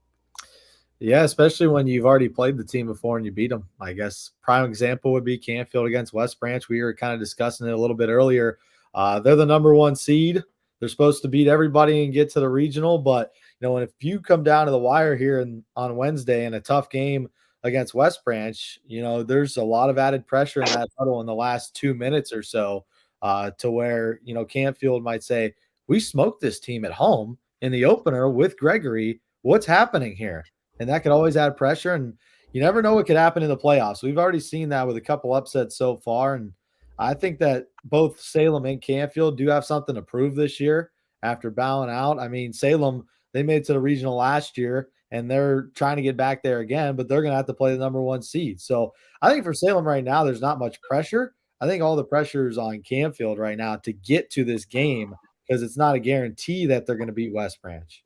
Yeah, especially when you've already played the team before and you beat them. I guess prime example would be Canfield against West Branch. We were kind of discussing it a little bit earlier. They're the number one seed. They're supposed to beat everybody and get to the regional. But, if you come down to the wire here on Wednesday in a tough game against West Branch, there's a lot of added pressure in that huddle in the last 2 minutes or so to where, Canfield might say, we smoked this team at home in the opener with Gregory. What's happening here? And that could always add pressure. And you never know what could happen in the playoffs. We've already seen that with a couple upsets so far. And I think that both Salem and Canfield do have something to prove this year after bowing out. I mean, Salem, they made it to the regional last year, and they're trying to get back there again, but they're going to have to play the number one seed. So I think for Salem right now, there's not much pressure. I think all the pressure is on Canfield right now to get to this game because it's not a guarantee that they're going to beat West Branch.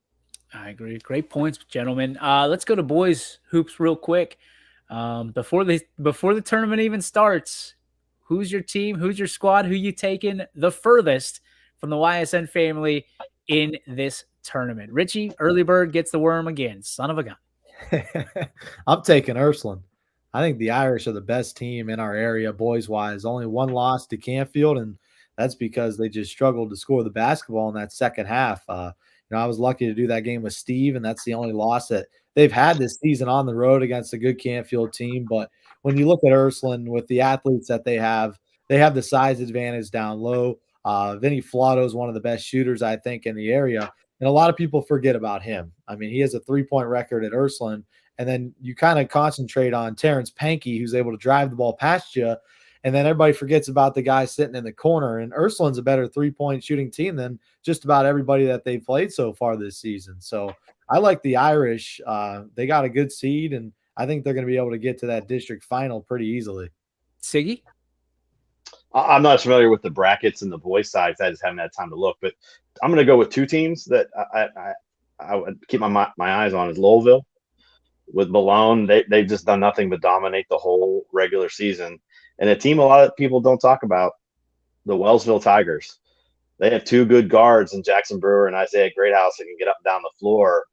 I agree. Great points, gentlemen. Let's go to boys hoops real quick. Before the tournament even starts, who's your team? Who's your squad? Who you taking the furthest from the YSN family in this tournament? Richie, early bird gets the worm again. Son of a gun. I'm taking Ursuline. I think the Irish are the best team in our area, boys-wise. Only one loss to Canfield, and that's because they just struggled to score the basketball in that second half. I was lucky to do that game with Steve, and that's the only loss that they've had this season on the road against a good Canfield team. But when you look at Ursuline with the athletes that they have the size advantage down low. Vinny Flotto is one of the best shooters, I think, in the area. And a lot of people forget about him. I mean, he has a 3-point record at Ursuline. And then you kind of concentrate on Terrence Pankey, who's able to drive the ball past you. And then everybody forgets about the guy sitting in the corner. And Ursuline's a better 3-point shooting team than just about everybody that they've played so far this season. So I like the Irish. They got a good seed, and I think they're going to be able to get to that district final pretty easily. Siggy? I'm not familiar with the brackets and the boys' sides. I just haven't had time to look. But I'm going to go with two teams that I would keep my eyes on is Louisville. With Malone, they've just done nothing but dominate the whole regular season. And a team a lot of people don't talk about, the Wellsville Tigers. They have two good guards in Jackson Brewer and Isaiah Greathouse that can get up and down the floor.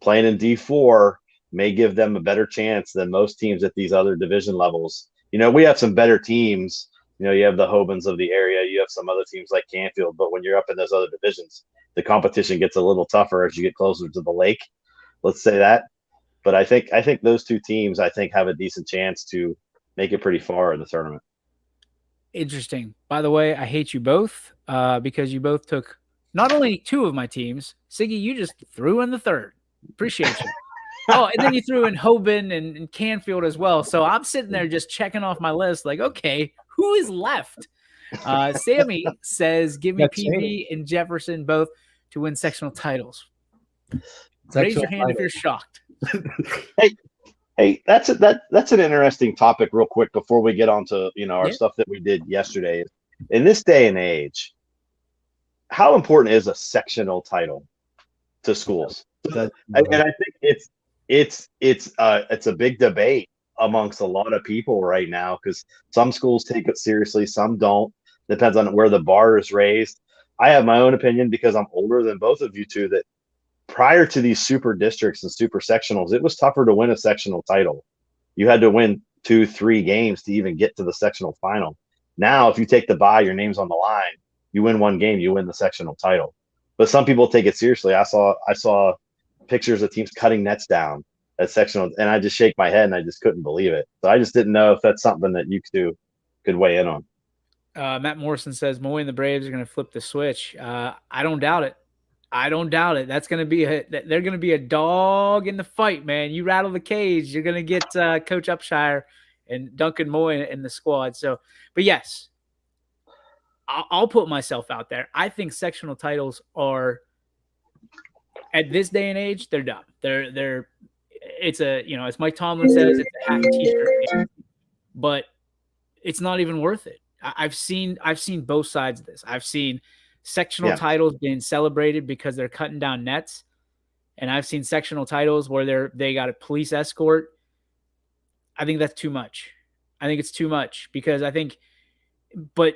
Playing in D4 may give them a better chance than most teams at these other division levels. We have some better teams. You have the Hobans of the area. You have some other teams like Canfield. But when you're up in those other divisions, the competition gets a little tougher as you get closer to the lake. Let's say that. But I think those two teams, have a decent chance to make it pretty far in the tournament. Interesting. By the way, I hate you both because you both took not only 2 of my teams. Siggy, you just threw in the 3rd. Appreciate you. Oh, and then you threw in Hoban and Canfield as well. So I'm sitting there just checking off my list like, okay, who is left? Sammy says, give me PV and Jefferson both to win sectional titles. Raise your hand if you're shocked. Hey, that's an interesting topic real quick before we get on to, our stuff that we did yesterday. In this day and age, how important is a sectional title to schools? And I think it's a big debate amongst a lot of people right now, because some schools take it seriously, some don't. Depends on where the bar is raised. I have my own opinion because I'm older than both of you two, that prior to these super districts and super sectionals, it was tougher to win a sectional title. You had to win 2-3 games to even get to the sectional final. Now, if you take the bye, your name's on the line, you win 1 game, you win the sectional title. But some people take it seriously. I saw pictures of teams cutting nets down at sectional, and I just shake my head and I just couldn't believe it. So I just didn't know if that's something that you two could weigh in on. Matt Morrison says Moy and the Braves are going to flip the switch. I don't doubt it. That's going to be they're going to be a dog in the fight, man. You rattle the cage, you're going to get Coach Upshire and Duncan Moy in the squad. So, but yes, I'll put myself out there. I think sectional titles are, at this day and age, they're dumb. It's as Mike Tomlin says, it's a hat and t-shirt game, but it's not even worth it. I've seen both sides of this. I've seen sectional titles being celebrated because they're cutting down nets, and I've seen sectional titles where they got a police escort. I think that's too much. I think it's too much because but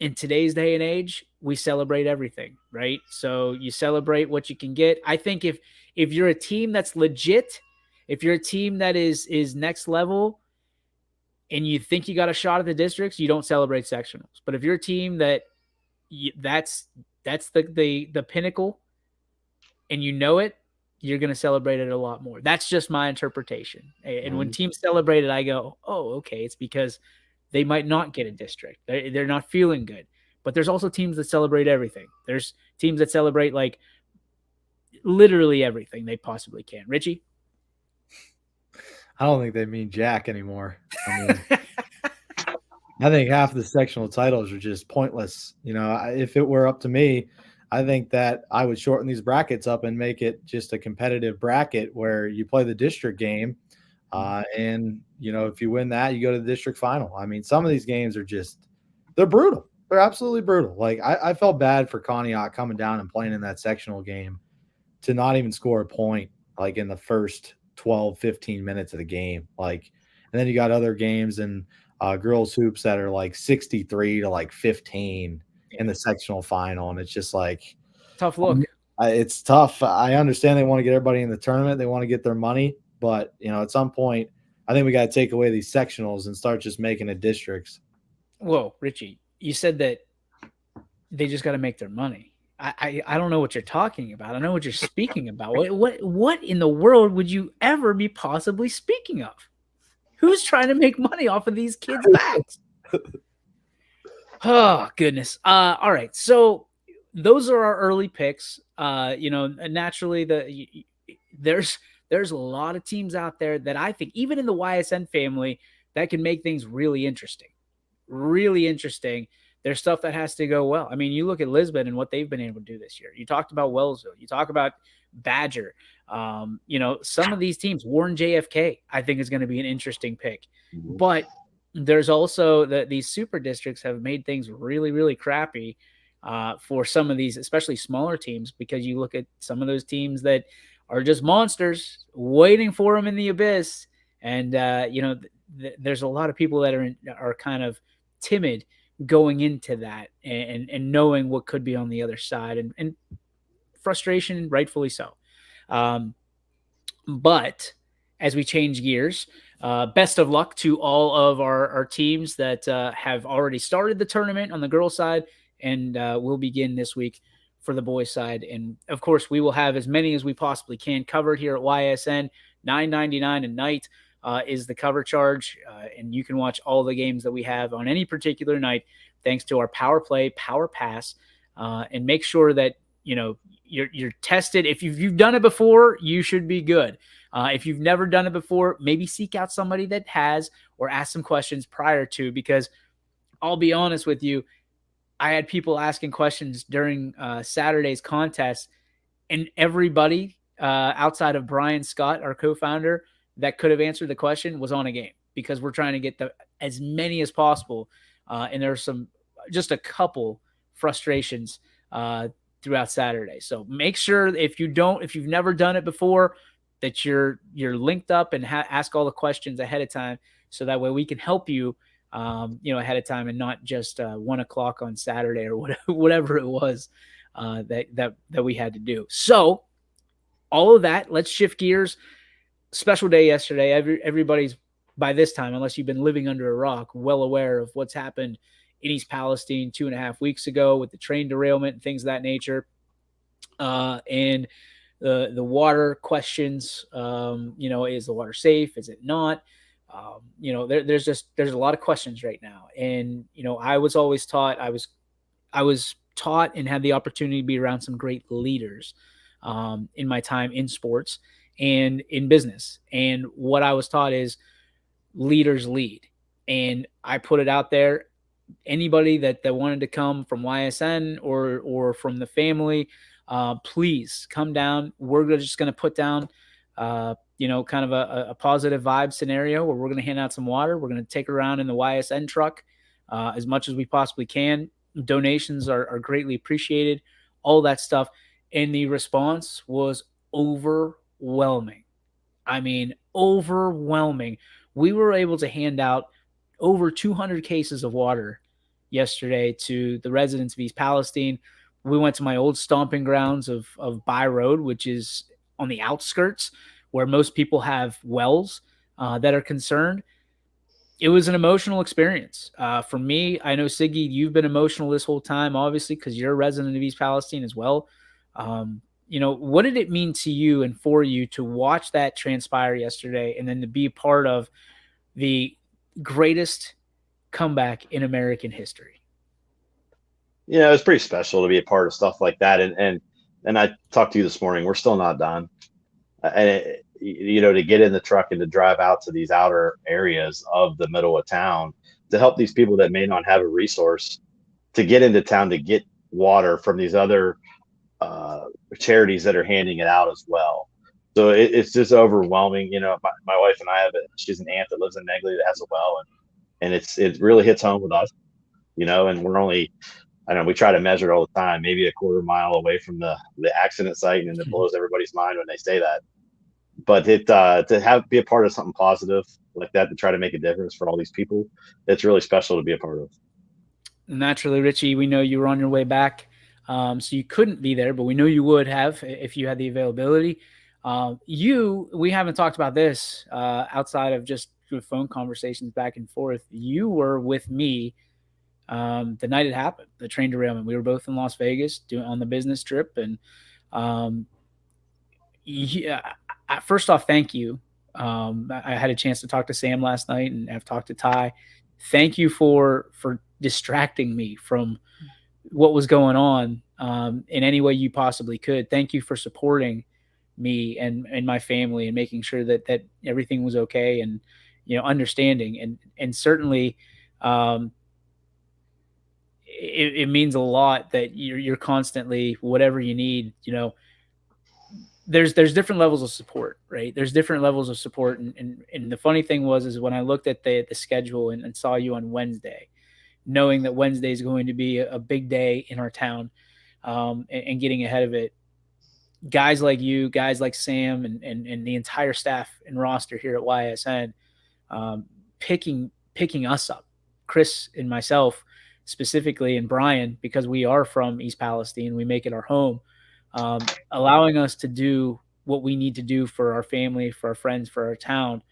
in today's day and age, we celebrate everything, right? So you celebrate what you can get. I think if you're a team that's legit, if you're a team that is next level, and you think you got a shot at the districts, you don't celebrate sectionals. But if you're a team that's the pinnacle, and you know it, you're going to celebrate it a lot more. That's just my interpretation. And when teams celebrate it, I go, oh, okay, it's because they might not get a district. They're not feeling good. But there's also teams that celebrate everything. There's teams that celebrate like literally everything they possibly can. Richie? I don't think they mean jack anymore. I mean, I think half of the sectional titles are just pointless. If it were up to me, I think that I would shorten these brackets up and make it just a competitive bracket where you play the district game. And, if you win that, you go to the district final. I mean, some of these games are they're brutal. They're absolutely brutal. Like, I felt bad for Conneaut coming down and playing in that sectional game to not even score a point, like in the first 12, 15 minutes of the game. Like, and then you got other games and girls hoops that are like 63 to like 15 in the sectional final. And it's just like tough look. It's tough. I understand they want to get everybody in the tournament. They want to get their money. But, at some point, I think we got to take away these sectionals and start just making it districts. Whoa, Richie, you said that they just got to make their money. I don't know what you're talking about. I know what you're speaking about. What in the world would you ever be possibly speaking of? Who's trying to make money off of these kids' backs? Oh, goodness. All right. So those are our early picks. Naturally, there's a lot of teams out there that I think, even in the YSN family, that can make things really interesting. Really interesting. There's stuff that has to go well. I mean, you look at Lisbon and what they've been able to do this year. You talked about Wellsville. You talk about Badger. Some of these teams, Warren JFK, I think is going to be an interesting pick. But there's also these super districts have made things really, really crappy for some of these, especially smaller teams, because you look at some of those teams that are just monsters waiting for them in the abyss. And, there's a lot of people that are kind of timid going into that and knowing what could be on the other side, and frustration, rightfully so. But as we change gears, best of luck to all of our teams that have already started the tournament on the girls' side, and we'll begin this week for the boys' side. And of course, we will have as many as we possibly can covered here at YSN, $9.99 a night is the cover charge, and you can watch all the games that we have on any particular night thanks to our Power Play, Power Pass, and make sure that you're tested. If you've done it before, you should be good. If you've never done it before, maybe seek out somebody that has, or ask some questions prior to, because I'll be honest with you, I had people asking questions during Saturday's contest, and everybody outside of Brian Scott, our co-founder, that could have answered the question was on a game, because we're trying to get as many as possible. And there's just a couple frustrations throughout Saturday. So make sure if you've never done it before, that you're linked up and ask all the questions ahead of time, so that way we can help you, ahead of time, and not just 1 o'clock on Saturday or whatever it was that we had to do. So all of that, let's shift gears. Special day yesterday. Everybody's, by this time, unless you've been living under a rock, well aware of what's happened in East Palestine 2.5 weeks ago with the train derailment and things of that nature. And the water questions, is the water safe? Is it not? There's a lot of questions right now. And, I was always taught, I was taught and had the opportunity to be around some great leaders in my time in sports and in business. And what I was taught is leaders lead. And I put it out there. Anybody that wanted to come from YSN or from the family, please come down. We're just going to put down, kind of a positive vibe scenario where we're going to hand out some water. We're going to take around in the YSN truck as much as we possibly can. Donations are greatly appreciated, all that stuff. And the response was overwhelming. I mean, overwhelming. We were able to hand out over 200 cases of water yesterday to the residents of East Palestine. We went to my old stomping grounds of By Road, which is on the outskirts where most people have wells that are concerned. It was an emotional experience. For me, I know, Siggy, you've been emotional this whole time, obviously, because you're a resident of East Palestine as well. What did it mean to you and for you to watch that transpire yesterday, and then to be a part of the greatest comeback in American history? It's pretty special to be a part of stuff like that. And I talked to you this morning. We're still not done. To get in the truck and to drive out to these outer areas of the middle of town to help these people that may not have a resource to get into town to get water from these other charities that are handing it out as well. So it's just overwhelming. My wife and I she's an aunt that lives in Negley that has a well, and it really hits home with us, and we're only, I don't know, we try to measure it all the time, maybe a quarter mile away from the accident site, and it blows everybody's mind when they say that. But to be a part of something positive like that, to try to make a difference for all these people, it's really special to be a part of. Naturally, Richie, we know you were on your way back, so you couldn't be there, but we know you would have if you had the availability. We haven't talked about this outside of just phone conversations back and forth. You were with me the night it happened, the train derailment. We were both in Las Vegas on the business trip, and first off, thank you. I had a chance to talk to Sam last night, and I've talked to Ty. Thank you for distracting me from what was going on in any way you possibly could. Thank you for supporting me and my family and making sure that everything was okay, and understanding, and certainly it means a lot that you're constantly, whatever you need, there's different levels of support, right? There's different levels of support. And the funny thing is when I looked at the schedule and saw you on Wednesday, knowing that Wednesday is going to be a big day in our town, and getting ahead of it, guys like you, guys like Sam, and the entire staff and roster here at YSN, picking us up, Chris and myself specifically, and Brian, because we are from East Palestine, we make it our home, allowing us to do what we need to do for our family, for our friends, for our town.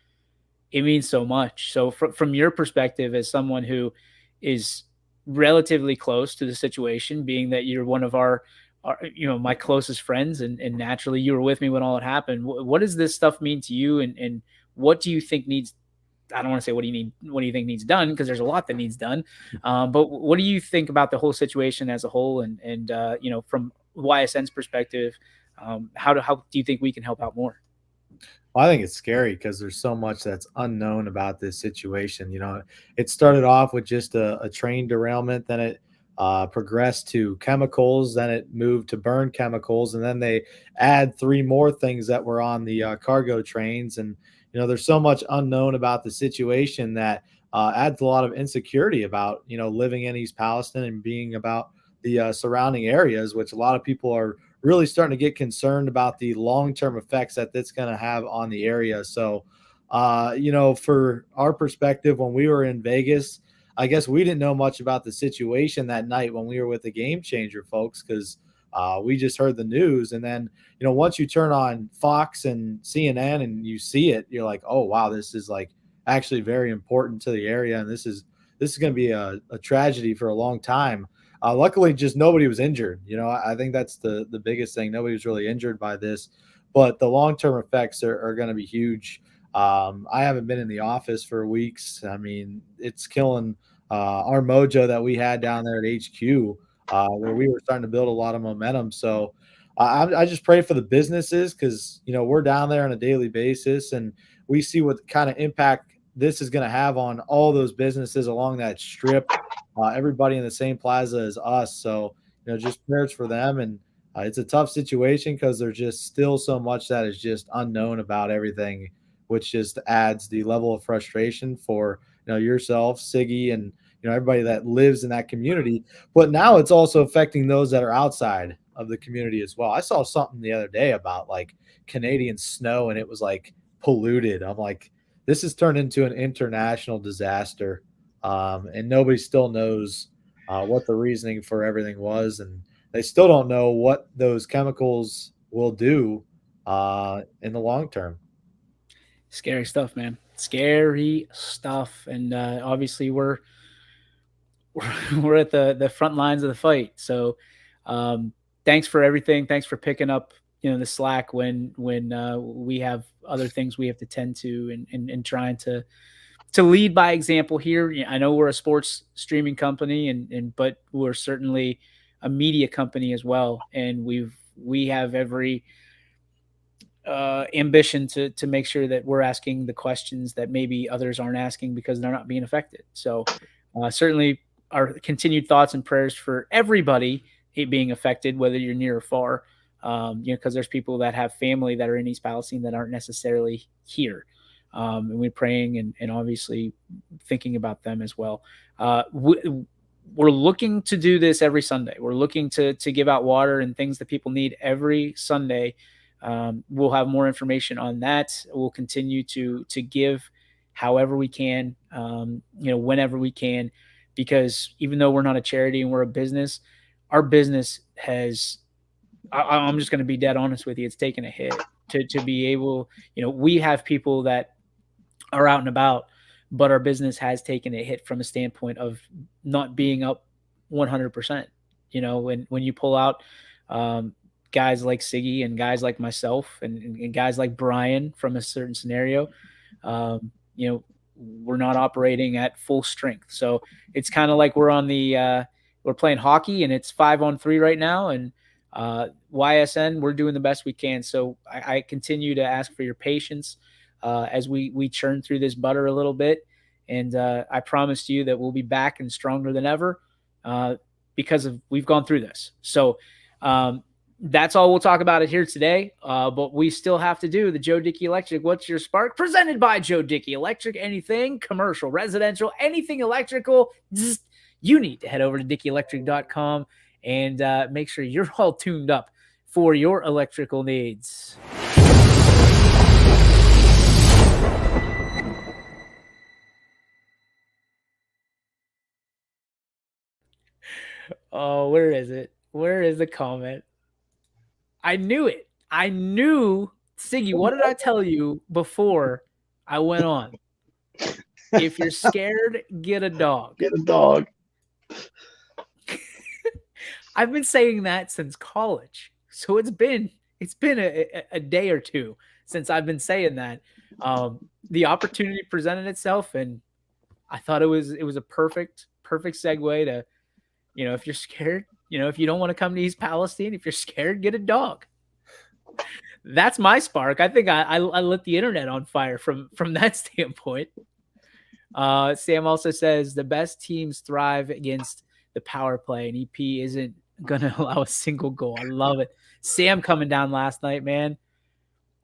It means so much. So from your perspective, as someone who is relatively close to the situation, being that you're one of our my closest friends, and naturally you were with me when all it happened, what does this stuff mean to you, and what do you think needs? I don't want to say what do you think needs done, because there's a lot that needs done. But what do you think about the whole situation as a whole, and from YSN's perspective, how do you think we can help out more? Well, I think it's scary because there's so much that's unknown about this situation. It started off with just a train derailment, then it progressed to chemicals, then it moved to burn chemicals, and then they add 3 more things that were on the cargo trains. And there's so much unknown about the situation that adds a lot of insecurity about living in East Palestine and being about the surrounding areas, which a lot of people are really starting to get concerned about the long-term effects that that's going to have on the area. So, for our perspective, when we were in Vegas, I guess we didn't know much about the situation that night when we were with the Game Changer folks, because we just heard the news. And then, once you turn on Fox and CNN and you see it, you're like, oh, wow, this is like actually very important to the area. And this is going to be a tragedy for a long time. Luckily, just nobody was injured. I think that's the biggest thing. Nobody was really injured by this, but the long-term effects are going to be huge. I haven't been in the office for weeks. I mean, it's killing our mojo that we had down there at HQ, where we were starting to build a lot of momentum. So I just pray for the businesses, because, we're down there on a daily basis and we see what kind of impact this is going to have on all those businesses along that strip. Everybody in the same plaza as us. So, just prayers for them. And it's a tough situation because there's just still so much that is just unknown about everything, which just adds the level of frustration for, yourself, Siggy, and, everybody that lives in that community. But now it's also affecting those that are outside of the community as well. I saw something the other day about like Canadian snow, and it was like polluted. I'm like, this has turned into an international disaster. And nobody still knows what the reasoning for everything was, and they still don't know what those chemicals will do in the long term. Scary stuff, man. Scary stuff. And obviously we're at the front lines of the fight. So thanks for everything. Thanks for picking up the slack when we have other things we have to tend to, and trying to lead by example here. I know we're a sports streaming company, but we're certainly a media company as well, and we have every ambition to make sure that we're asking the questions that maybe others aren't asking because they're not being affected. So certainly our continued thoughts and prayers for everybody being affected, whether you're near or far, because there's people that have family that are in East Palestine that aren't necessarily here. And we're praying and obviously thinking about them as well. We're looking to do this every Sunday. We're looking to give out water and things that people need every Sunday. We'll have more information on that. We'll continue to give however we can, whenever we can, because even though we're not a charity and we're a business, our business has, I'm just going to be dead honest with you, it's taken a hit to be able, we have people that are out and about, but our business has taken a hit from a standpoint of not being up 100%. When you pull out guys like Siggy and guys like myself and guys like Brian from a certain scenario, we're not operating at full strength. So it's kind of like we're on we're playing hockey and it's 5-on-3 right now. And YSN, we're doing the best we can. So I continue to ask for your patience as we churn through this butter a little bit. And I promise you that we'll be back and stronger than ever because we've gone through this. So that's all we'll talk about it here today. But we still have to do the Joe Dickey Electric What's Your Spark? Presented by Joe Dickey Electric. Anything commercial, residential, anything electrical, you need to head over to dickeyelectric.com and make sure you're all tuned up for your electrical needs. Oh, where is it? Where is the comment? I knew it. I knew, Siggy, what did I tell you before I went on? If you're scared, get a dog. Get a dog. I've been saying that since college. So it's been a day or two since I've been saying that. The opportunity presented itself, and I thought it was a perfect segue to, if you're scared, if you don't want to come to East Palestine, if you're scared, get a dog. That's my spark. I think I lit the internet on fire from that standpoint. Sam also says the best teams thrive against the power play, and EP isn't going to allow a single goal. I love it. Sam coming down last night, man.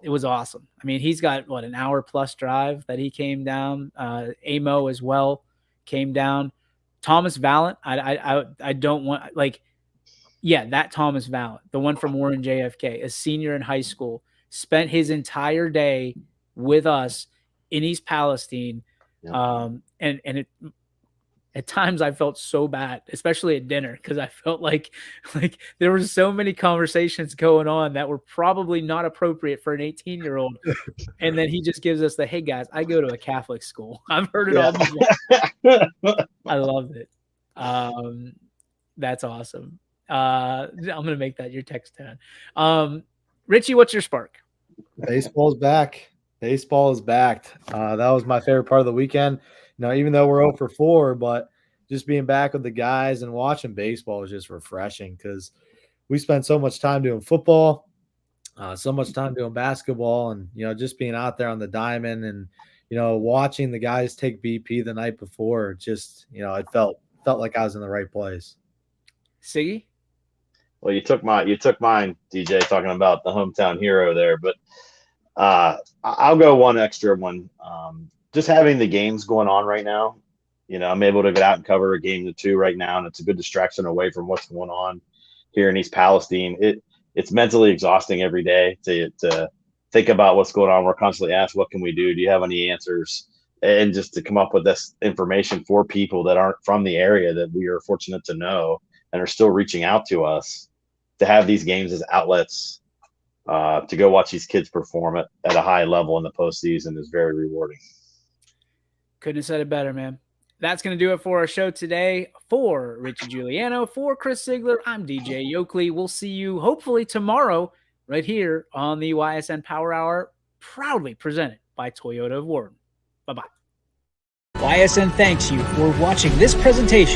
It was awesome. I mean, he's got an hour plus drive that he came down. Amo as well came down. Thomas Vallant, I don't want that Thomas Vallant, the one from Warren JFK, a senior in high school, spent his entire day with us in East Palestine. Yeah. And at times I felt so bad, especially at dinner, because I felt like there were so many conversations going on that were probably not appropriate for an 18-year-old. And then he just gives us hey guys, I go to a Catholic school. I've heard it all before. I loved it. That's awesome. I'm going to make that your text tone. Richie, what's your spark? Baseball's back. Baseball is back. That was my favorite part of the weekend. Even though we're 0 for 4, but just being back with the guys and watching baseball was just refreshing because we spent so much time doing football, so much time doing basketball, and, just being out there on the diamond and, watching the guys take BP the night before, just, it felt like I was in the right place. Siggy? Well, you took mine, DJ, talking about the hometown hero there, but I'll go one extra one. Just having the games going on right now, I'm able to get out and cover a game or two right now, and it's a good distraction away from what's going on here in East Palestine. It's mentally exhausting every day to think about what's going on. We're constantly asked, what can we do? Do you have any answers? And just to come up with this information for people that aren't from the area that we are fortunate to know and are still reaching out to us, to have these games as outlets to go watch these kids perform at a high level in the postseason is very rewarding. Couldn't have said it better, man. That's going to do it for our show today. For Richie Giuliano, for Chris Ziegler, I'm DJ Yoakley. We'll see you hopefully tomorrow right here on the YSN Power Hour, proudly presented by Toyota of Warren. Bye-bye. YSN thanks you for watching this presentation